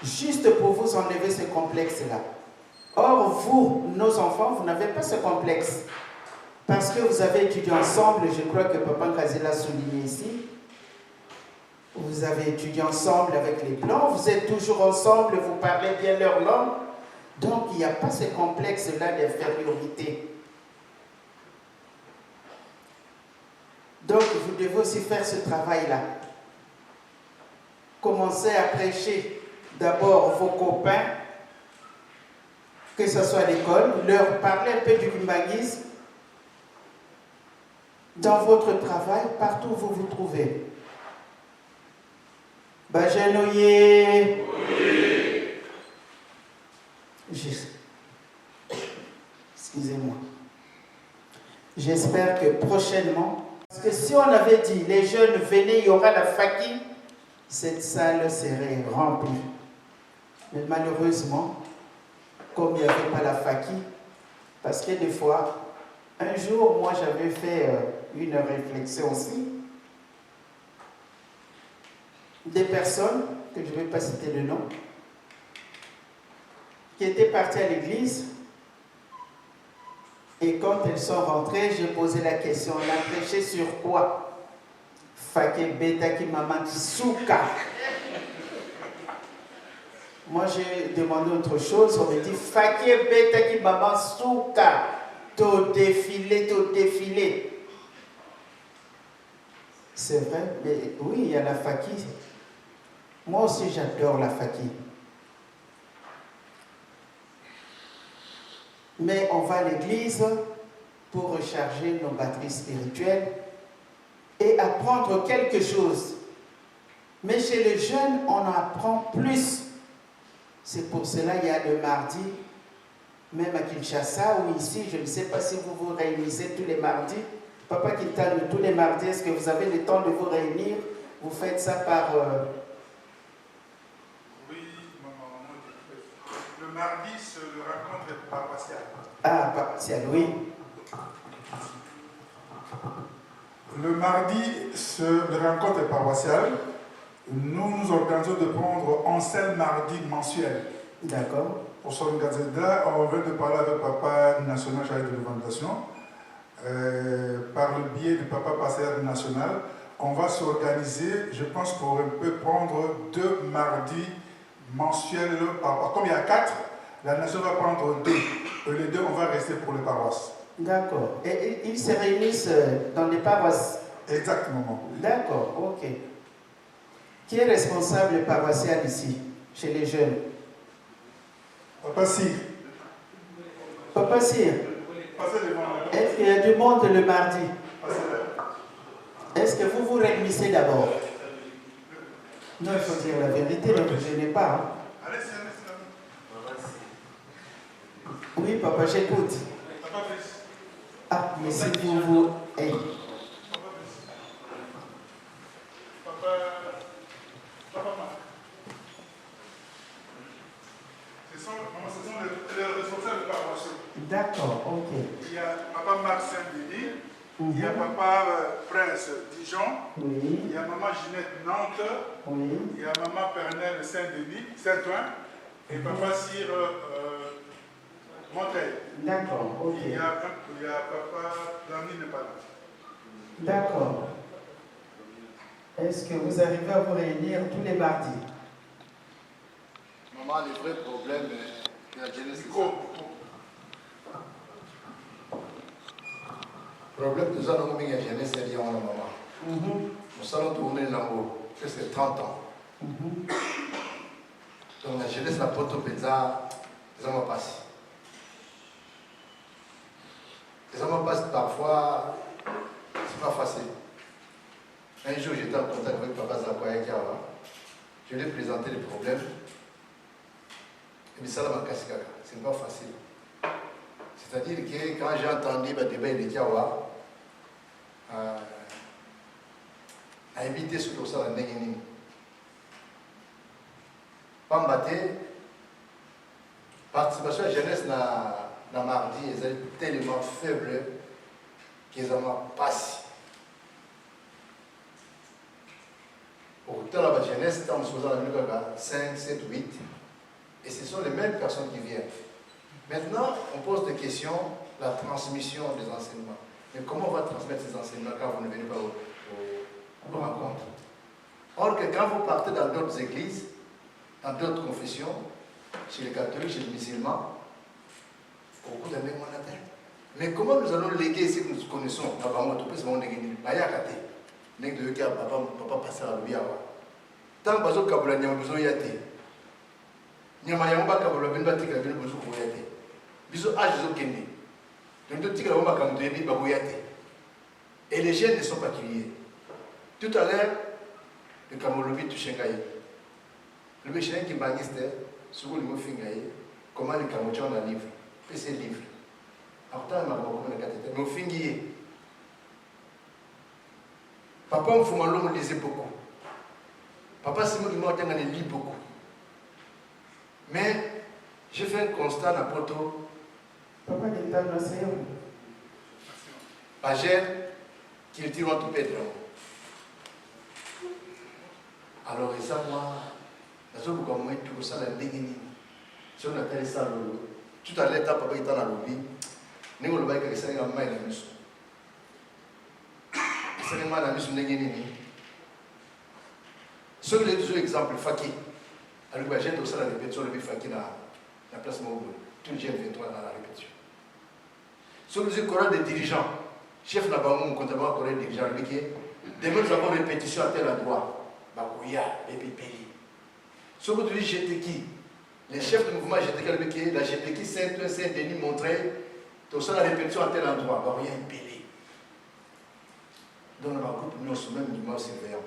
Speaker 8: juste pour vous enlever ce complexe-là. Or, vous, nos enfants, vous n'avez pas ce complexe. Parce que vous avez étudié ensemble, je crois que Papa Nkazé l'a souligné ici, vous avez étudié ensemble avec les Blancs, vous êtes toujours ensemble, vous parlez bien leur langue, donc il n'y a pas ce complexe-là d'infériorité. Donc vous devez aussi faire ce travail-là. Commencez à prêcher d'abord vos copains, que ce soit à l'école, leur parler un peu du kimbanguisme, dans votre travail, partout où vous vous trouvez. Bajanoye. Excusez-moi. J'espère que prochainement, parce que si on avait dit, les jeunes venaient, il y aura la faki, cette salle serait remplie. Mais malheureusement, comme il n'y avait pas la faki, parce que des fois, un jour, moi j'avais fait une réflexion aussi, des personnes, que je ne vais pas citer le nom, qui étaient parties à l'église, et quand elles sont rentrées, j'ai posé la question, on a prêché sur quoi? Fake beta qui maman souka. Moi j'ai demandé autre chose, on me dit fake beta qui maman souka. Tout défilé. C'est vrai, mais oui, il y a la faki. Moi aussi, j'adore la faki. Mais on va à l'église pour recharger nos batteries spirituelles et apprendre quelque chose. Mais chez les jeunes, on en apprend plus. C'est pour cela qu'il y a le mardi, même à Kinshasa ou ici, je ne sais pas si vous vous réunissez tous les mardis. Papa Kitano, tous les mardis, est-ce que vous avez le temps de vous réunir? Vous faites ça par...
Speaker 9: Oui, maman. Le mardi, le rencontre est paroissiale.
Speaker 8: Ah, paroissiale, oui.
Speaker 9: Le mardi, le rencontre est paroissiale. Nous nous organisons de prendre un seul mardi mensuel.
Speaker 8: D'accord.
Speaker 9: Pour son gazette-là, on vient de parler avec Papa National Chargé de l'évaluation. Par le biais du Papa Pasteur National, on va s'organiser, je pense qu'on peut prendre 2 mardis mensuels par. Comme il y a 4, la nation va prendre 2. Et les 2, on va rester pour les paroisses.
Speaker 8: D'accord. Et ils se réunissent dans les paroisses?
Speaker 9: Exactement.
Speaker 8: D'accord, ok. Qui est responsable paroissial ici, chez les jeunes?
Speaker 9: Papa Sir.
Speaker 8: Papa Sir. Est-ce qu'il y a du monde le mardi? Est-ce que vous vous réunissez d'abord? Non, il faut dire la vérité, ne vous gênez pas. Hein? Oui, papa, j'écoute. Ah, mais si vous... Hey.
Speaker 9: Ce sont les responsables de paroisse.
Speaker 8: D'accord, ok.
Speaker 9: Il y a Papa Marc Saint-Denis, il y a Papa Prince Dijon,
Speaker 8: oui.
Speaker 9: Il y a Maman Ginette Nantes,
Speaker 8: oui.
Speaker 9: Il y a Maman Pernelle Saint-Denis, Saint-Ouen, et Papa Cyr Montreuil.
Speaker 8: D'accord, ok.
Speaker 9: Il y a Papa Dani n'est pas là.
Speaker 8: D'accord. Est-ce que vous arrivez à vous réunir tous les mardis?
Speaker 10: Maman, le vrai problème de la jeunesse, c'est ça. Le problème de ça, nous la jeunesse, c'est lié à maman. Nous allons tourner là-haut, c'est 30 ans. Donc la jeunesse, la porte au pétard, les hommes passent. Les hommes passent parfois, c'est pas facile. Un jour, j'étais en contact avec Papa Zakwaya Kiawa. Je lui ai présenté les problèmes. Et puis ça, c'est pas facile. C'est-à-dire que quand j'ai entendu le débat de Kiawa, à éviter ce que ça a négligé. Pambaté, participation à la jeunesse dans mardi est tellement faible qu'ils ont passé. Pourtant, la jeunesse, dans le 5, 7, 8, et ce sont les mêmes personnes qui viennent. Maintenant, on pose des questions, la transmission des enseignements. Mais comment on va transmettre ces enseignements quand vous ne venez pas aux rencontres? Or que quand vous partez dans d'autres églises, dans d'autres confessions, chez les catholiques, chez les musulmans, beaucoup d'amis m'ont atteint. Mais comment nous allons léguer ce que nous connaissons? Papa passer à l'ouïawa. Tant que vous avez besoin de yate. Nyamayamba kabula binba tika bin buzu koyate. Biso âge zo kende. Donc tika la comme de bi bagoyate. Et les jeunes ne sont pas criés. Tout à l'heure, le Kamolobi Tushengaï. Le méchant qui baniste, sur le mot fingaï, comment les Kamojans ont un livre. Puis c'est livre. Alors, tant que je mais au fingier. Papa Mfumalo me lisait beaucoup. Papa Simon Dumont lit beaucoup. Mais j'ai fait un constat dans Porto.
Speaker 8: Papa n'est pas l'océan.
Speaker 10: Pagère, qui le tire en tout pédro. Alors, et ça, moi, je suis comme tout ça, la déguinie. Si on appelle ça le. Tout à l'heure, papa est dans la lobby. Nous, le bail que c'est un mail à mission. C'est un mail à mission déguinie. Sur les deux exemples, Faki. Alors, j'ai tout ça la répétition, le Faki dans la place Mobile. Tout le jeune vient dans la répétition. Sur les chorales des dirigeants, chef Nabamou, comptable chorale des dirigeants, lui qui est. Demain, nous avons répétition à tel endroit. Bakouya, Bébé sur le GTK, les chefs du mouvement GTK, la GTK Saint-Denis montrait tout ça la répétition à tel endroit, Bakouya Bébé. Donc, on a un groupe nous même du mouvement surveillant.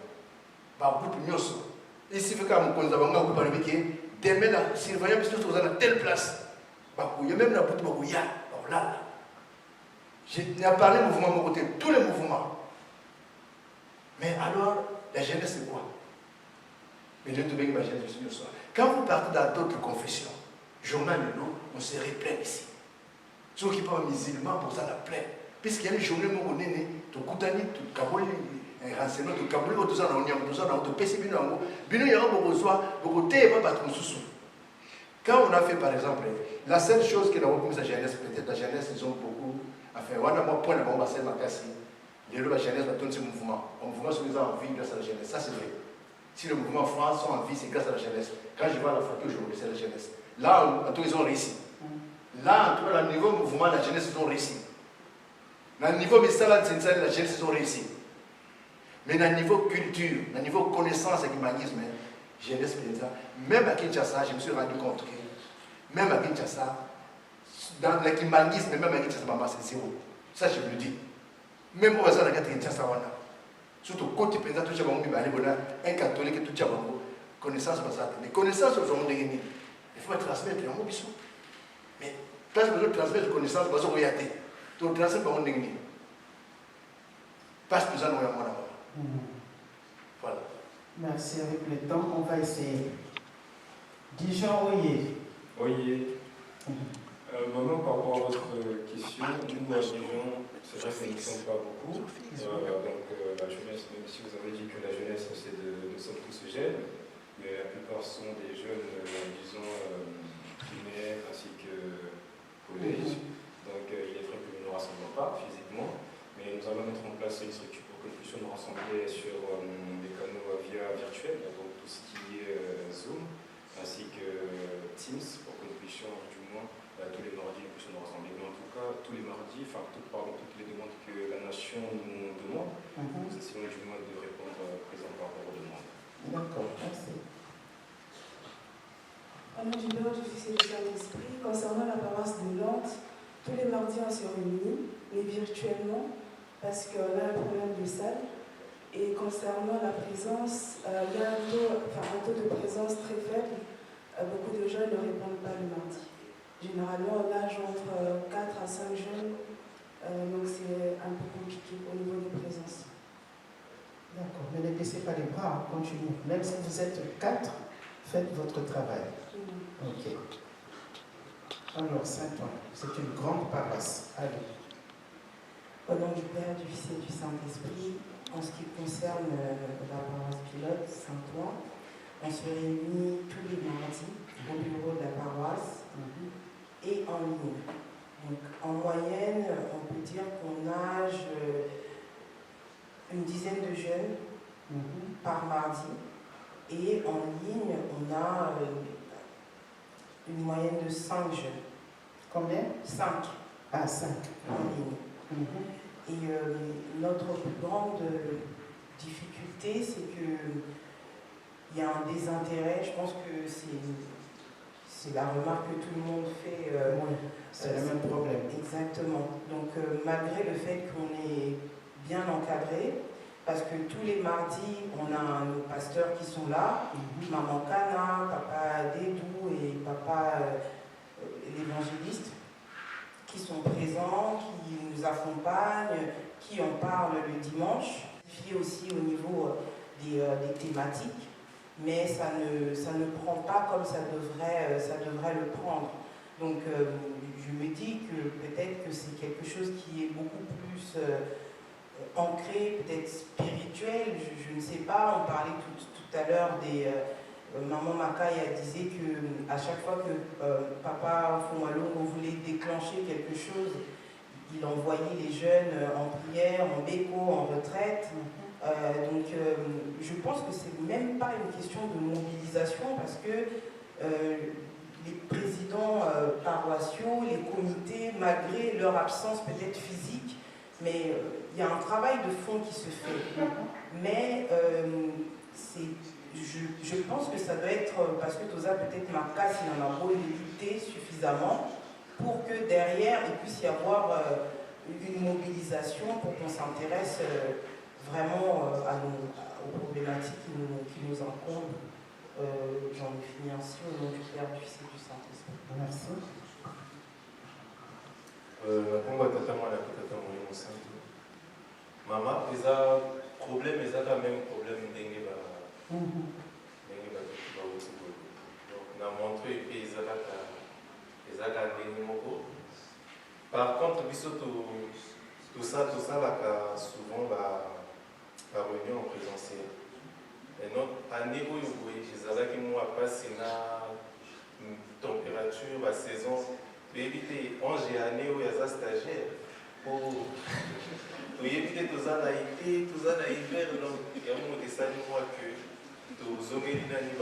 Speaker 10: Un groupe nous. Ici, il faut qu'on ait un groupe de demain, la surveillant, parce que nous sommes à telle place. Bakouya, même la bout de Bakouya, là. J'ai parlé du mouvement, mon côté, tous les mouvements. Mais alors, la jeunesse, c'est quoi? Mais Dieu te bénisse, ma jeunesse, je suis. Quand vous partez dans d'autres confessions, journal de l'eau, on se replaît ici. Ceux qui parlent musulmans, pour ça, la plaît. Puisqu'il y a une journée où on est né, tu Koutani, tu Kaboli, un renseignement, tu Kaboli, tout ça, on y a tout ça, on te pèse, il y a beaucoup de soins, beaucoup de thé, pas de sous. Quand on a fait, par exemple, la seule chose que nous avons commis à la jeunesse, peut-être la jeunesse, ils ont beaucoup à faire. On a un point de bombe à celle de la jeunesse va tourner ce mouvement. Le mouvement sur les en vie grâce à la jeunesse. Ça, c'est vrai. Si le mouvement France sont en vie, c'est grâce à la jeunesse. Quand je vois la faculté aujourd'hui, c'est la jeunesse. Là, en tout cas, ils ont réussi. Là, en tout cas, au niveau mouvement, la jeunesse, ils ont réussi. Dans le niveau message, la jeunesse, ils ont réussi. Mais dans le niveau culture, dans le niveau connaissance et humanisme, jeunesse, même à Kinshasa, je me suis rendu compte que, même à Kinshasa, dans l'humanisme, même à Kinshasa, c'est zéro. Ça, je le dis. Même au hasard, il y a surtout côté président, un catholique, tout connaissance, mais connaissance, il faut transmettre un mot. Mais quand vous transmettre connaissance, vous avez regarder. Tu transmets un mot. Parce que nous avons un mot. Voilà.
Speaker 8: Merci. Avec le temps, on va essayer. Dijon Oye.
Speaker 11: Oye. Maman, par rapport à votre question, nous, à Dijon, c'est vrai que nous ne sommes pas beaucoup. Donc, la jeunesse, même si vous avez dit que la jeunesse, c'est nous sommes tous jeunes, mais la plupart sont des jeunes, disons, primaires ainsi que collège. Donc, il est vrai que nous ne nous rassemblons pas physiquement, mais nous allons mettre en place une structure pour que nous puissions nous rassembler sur des canaux via virtuels, donc tout ce qui est Zoom, ainsi que Teams, pour que nous puissions, du moins, tous les mardis, nous puissions nous rassembler. Mais en tout cas, tous les mardis, enfin, toutes les demandes que la nation nous demande, nous essayons du moins de répondre présent par rapport aux demandes.
Speaker 8: D'accord, merci.
Speaker 12: Anna Gilbert, je suis Célestin d'Esprit. Concernant la paroisse de Nantes, tous les mardis on se réunit, mais virtuellement, parce qu'on a un problème de salle. Et concernant la présence, il y a un taux de présence très faible. Beaucoup de jeunes ne répondent pas le mardi. Généralement, on nage entre 4 à 5 jeunes, donc c'est un peu compliqué au niveau des présences.
Speaker 8: D'accord, mais ne baissez pas les bras, continuez. Même si vous êtes 4, faites votre travail. Ok. Alors, Saint-Ouen, c'est une grande paroisse. Allez.
Speaker 2: Au nom du Père, du Fils et du Saint-Esprit, en ce qui concerne la paroisse pilote Saint-Ouen, on se réunit tous les mardis au bureau de la paroisse et en ligne. Donc, en moyenne, on peut dire qu'on nage une dizaine de jeunes par mardi. Et en ligne, on a une moyenne de 5 jeunes.
Speaker 8: Combien?
Speaker 2: 5.
Speaker 8: Ah, 5.
Speaker 2: En ligne. Et notre plus grande difficulté, c'est qu'il y a un désintérêt. Je pense que c'est la remarque que tout le monde fait.
Speaker 8: Oui, c'est le même problème.
Speaker 2: Exactement. Donc, malgré le fait qu'on est bien encadré, parce que tous les mardis, on a nos pasteurs qui sont là, Maman Kana, Papa Dédou et Papa l'évangéliste, qui sont présents, qui nous accompagnent, qui en parlent le dimanche, puis aussi au niveau des thématiques, mais ça ne prend pas comme ça devrait le prendre. Donc je me dis que peut-être que c'est quelque chose qui est beaucoup plus ancré, peut-être spirituel, je ne sais pas. On parlait tout à l'heure des... Maman Makaya disait qu'à chaque fois que Papa Fumalongo voulait déclencher quelque chose, il envoyait les jeunes en prière, en béco, en retraite. Donc je pense que c'est même pas une question de mobilisation parce que les présidents paroissiaux, les comités, malgré leur absence peut-être physique, mais il y a un travail de fond qui se fait. Mais je pense que ça doit être, parce que Toza peut-être Marca, s'il en a beau l'éditer suffisamment, pour que derrière il puisse y avoir une mobilisation pour qu'on s'intéresse vraiment aux problématiques qui nous encombrent. J'en ai fini ainsi au nom du Père, du Fils et du Saint-Esprit.
Speaker 8: Merci.
Speaker 6: Maman, ils ont problème, ils ont quand même problème d'engue na montre et puis ezaka ndenge moko. Par contre biso tout ça là souvent la réunion en présentiel. Et donc année oyo boye ezalaki mwa pasi na température la saison toyebi 11 année oyo aza stagiaire po toyebi te toza na été toza na hiver, donc yango esali mwa que tozongeli nani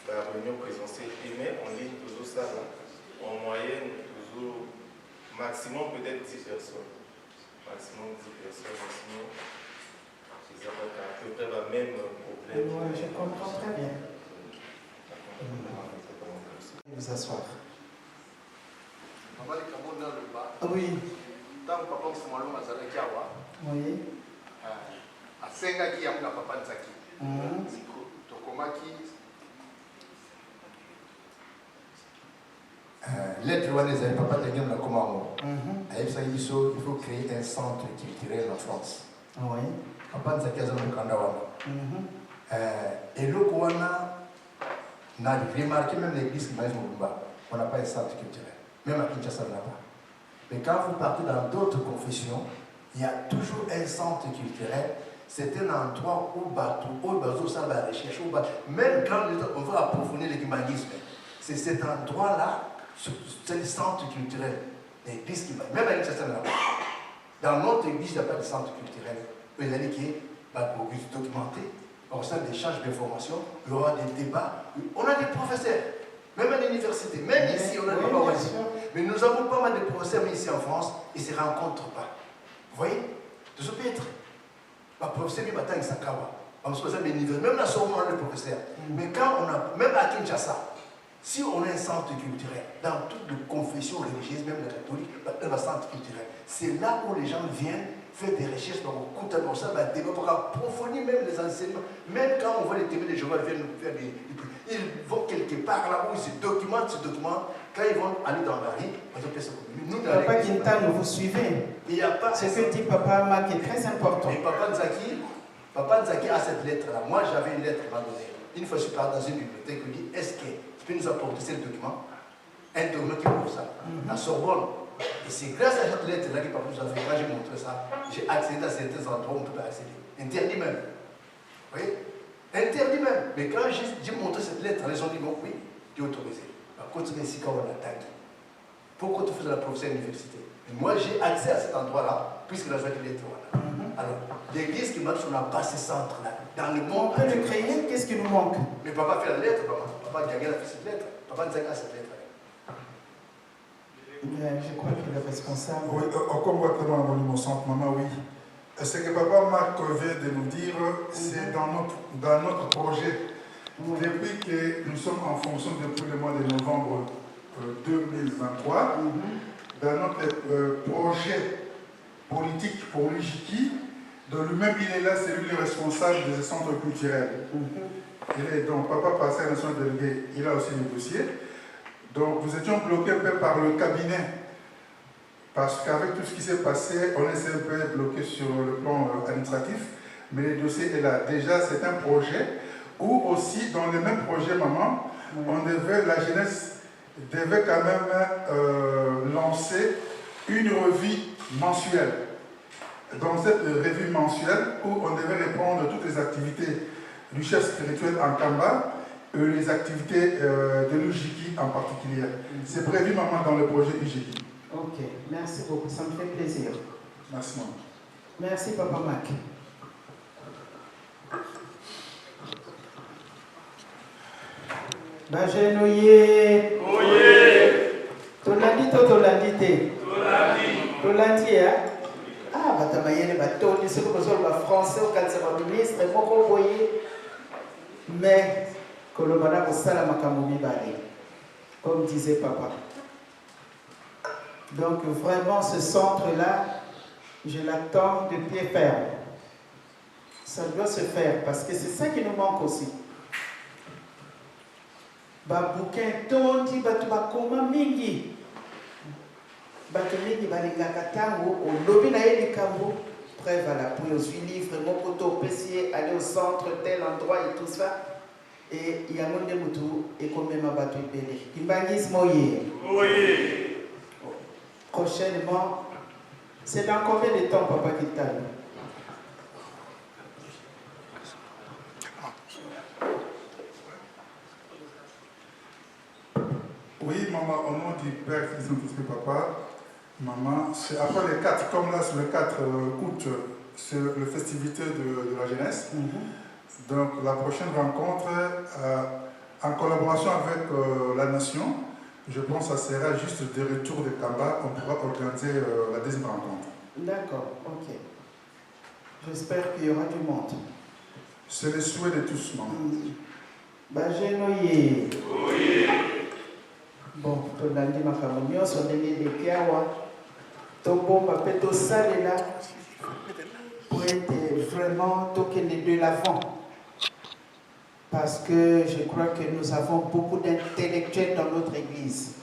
Speaker 6: la réunion présentielle mais en ligne toujours ça là, en moyenne toujours maximum peut-être 10 personnes, maximum 10 personnes, sinon ils ont à peu près le même problème.
Speaker 8: Oui, je comprends très bien. Vous asseoir. Oui.
Speaker 10: Tant que papa Fumalongo azalaki awa.
Speaker 8: Oui.
Speaker 10: Asengaki yango na papa Nzaki. Tokomaki lettre wana ezali papa Tangem na komango. Ayebisaki biso il faut créer un centre culturel en France.
Speaker 8: Oui.
Speaker 10: Papa Nzaki aza na mokanda wana. Eloko wana na remarqué même l'église Maïs Mobumba, on n'a pas un centre culturel. Même à Kinshasa, on n'a pas. Mais quand vous partez dans d'autres confessions, il y a toujours un centre culturel. C'est un endroit où bateau, ça va rechercher, même quand on va approfondir l'écuménisme, c'est cet endroit-là, c'est le centre culturel. L'église qui va, même à Kinshasa, on n'a pas. Dans notre église, il n'y a pas de centre culturel. Il y a des qui va documenter, on sent des échanges d'informations, il y aura des débats. On a des professeurs. Même à l'université, même ici, on a des professeurs. Mais nous avons pas mal de professeurs ici en France, ils ne se rencontrent pas. Vous voyez? De ce peut être. Le professeur, il va être Sakawa. Même la Sorbonne, on a des professeurs. Mais quand on a, même à Kinshasa, si on a un centre culturel, dans toutes les confessions religieuses, même la catholique, on a un centre culturel. C'est là où les gens viennent faire des recherches, on ça, pour approfondir même les enseignements. Même quand on voit les témoins de Jéhovah viennent nous faire des ils vont quelque part là où ils se documentent, quand ils vont aller dans la rue,
Speaker 8: Papa Quintana, vous suivez?
Speaker 10: Il n'y a pas.
Speaker 8: Ce que dit Papa Marc est très important.
Speaker 10: Et Papa Nzaki a cette lettre-là. Moi, j'avais une lettre à donner. Une fois, je suis parti dans une bibliothèque, il dit est-ce que tu peux nous apporter ce document? Un document qui prouve ça. La Sorbonne. Et c'est grâce à cette lettre-là que Papa nous a fait. Quand j'ai montré ça, j'ai accédé à certains endroits où on ne peut pas accéder. Interdit même. Vous voyez? Interdit même. Mais quand j'ai montré cette lettre, les gens disent non, oui, tu es autorisé. Par contre, c'est ici qu'on attaque. Pourquoi tu fais la professeure à l'université? Moi, j'ai accès à cet endroit-là, puisque la joie de lettre. Alors, l'église qui marche, on n'a pas ce centre-là. Dans le monde.
Speaker 8: On peut le créer, qu'est-ce qui nous manque?
Speaker 10: Mais papa fait la lettre, papa Gaguel a fait cette lettre. Papa Nzaka a cette lettre.
Speaker 8: Je crois que le responsable.
Speaker 9: Oui, comme votre monument centre, maman, oui. Ce que papa Marc vient de nous dire, c'est dans notre projet. Depuis que nous sommes en fonction depuis le mois de novembre 2023, dans notre projet politique pour l'Ijiki, dont lui-même il est là, c'est lui le responsable des centres culturels. Il est donc papa passé à la national délégué, il a aussi le dossier. Donc nous étions bloqués un peu par le cabinet. Parce qu'avec tout ce qui s'est passé, on est un peu bloqué sur le plan administratif, mais le dossier est là. Déjà, c'est un projet où aussi, dans le même projet, maman, la jeunesse devait quand même lancer une revue mensuelle. Dans cette revue mensuelle, où on devait répondre à toutes les activités du chef spirituel en Kamba, et les activités de l'Ujiki en particulier. C'est prévu, maman, dans le projet Ujiki.
Speaker 8: Ok, merci beaucoup, ça me fait plaisir.
Speaker 9: Merci, maman.
Speaker 8: Merci, Papa Mac. Bajenoye. Oye. Tolandi to tolandi te. Tolandi ya. Ah, batamayele batoni, c'est comme ça le français au cadre de ministre, moko boye. Mais kolobana kosala makambo mibale, comme disait papa. Donc vraiment ce centre-là, je l'attends de pied ferme. Ça doit se faire parce que c'est ça qui nous manque aussi. Babouquin tondi batu bakoma mingi. Batu mingi balingaka tango olobi na ye likambo. Preuve à l'appui aux 8 livres, mon poteau pessier, aller au centre, tel endroit et tout ça. Et il y a mon démoutou et comme même abattu belé. Kimbangis moye. Oui. Prochainement, c'est dans combien de temps, Papa Kitano?
Speaker 9: Oui, maman, au nom du Père, Fils et Esprit, papa, maman, c'est après les 4, comme là, c'est le 4 août, c'est le festivité de la jeunesse. Donc, la prochaine rencontre, en collaboration avec la nation, je pense que ça sera juste des retours de Kamba, on pourra organiser la deuxième rencontre.
Speaker 8: D'accord, ok. J'espère qu'il y aura du monde.
Speaker 9: C'est le souhait de tous, maman.
Speaker 8: Bajenoye. Oui. Bon, tolandi makambo nyonso ndenge eleki awa tobomba mpe tosalela pour être vraiment tokende de l'avant. Parce que je crois que nous avons beaucoup d'intellectuels dans notre église.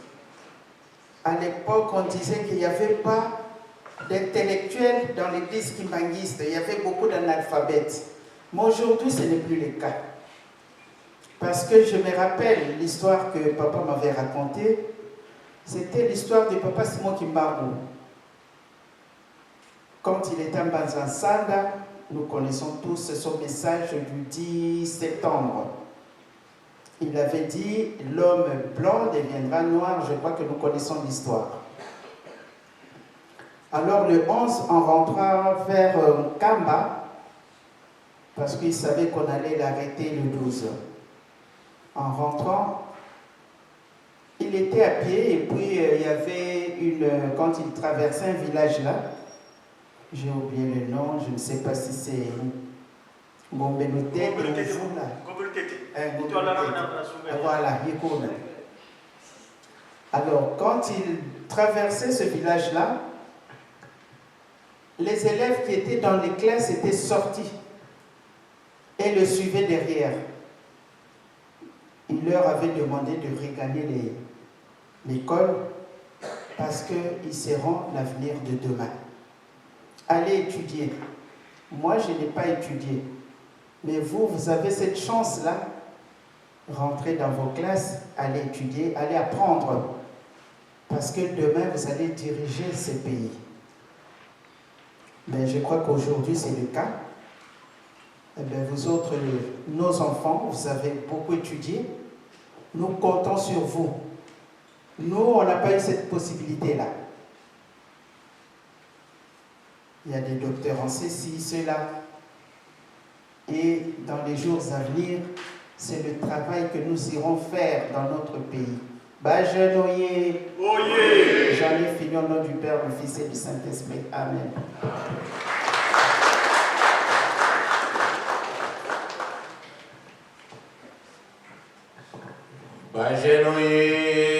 Speaker 8: À l'époque, on disait qu'il n'y avait pas d'intellectuels dans l'église kimbanguiste. Il y avait beaucoup d'analphabètes. Mais aujourd'hui, ce n'est plus le cas. Parce que je me rappelle l'histoire que papa m'avait racontée. C'était l'histoire de papa Simon Kimbarou. Quand il était en Banzansanda, nous connaissons tous son message du 10 septembre. Il avait dit « L'homme blanc deviendra noir ». Je crois que nous connaissons l'histoire. Alors le 11, on rentra vers Kamba, parce qu'il savait qu'on allait l'arrêter le 12. En rentrant, il était à pied et puis il y avait quand il traversait un village là, j'ai oublié le nom, je ne sais pas si c'est Gombelute ou Moufoula. Voilà, Yekona. Alors, quand il traversait ce village-là, les élèves qui étaient dans les classes étaient sortis et le suivaient derrière. Il leur avait demandé de regagner l'école parce qu'ils seront l'avenir de demain. Allez étudier. Moi, je n'ai pas étudié. Mais vous, vous avez cette chance-là. Rentrez dans vos classes, allez étudier, allez apprendre. Parce que demain, vous allez diriger ce pays. Mais je crois qu'aujourd'hui, c'est le cas. Eh bien, vous autres, nos enfants, vous avez beaucoup étudié. Nous comptons sur vous. Nous, on n'a pas eu cette possibilité-là. Il y a des docteurs en ceci, cela. Et dans les jours à venir, c'est le travail que nous irons faire dans notre pays. Bajenoye. J'en ai fini au nom du Père, du Fils et du Saint-Esprit. Amen.
Speaker 10: Bajenoye.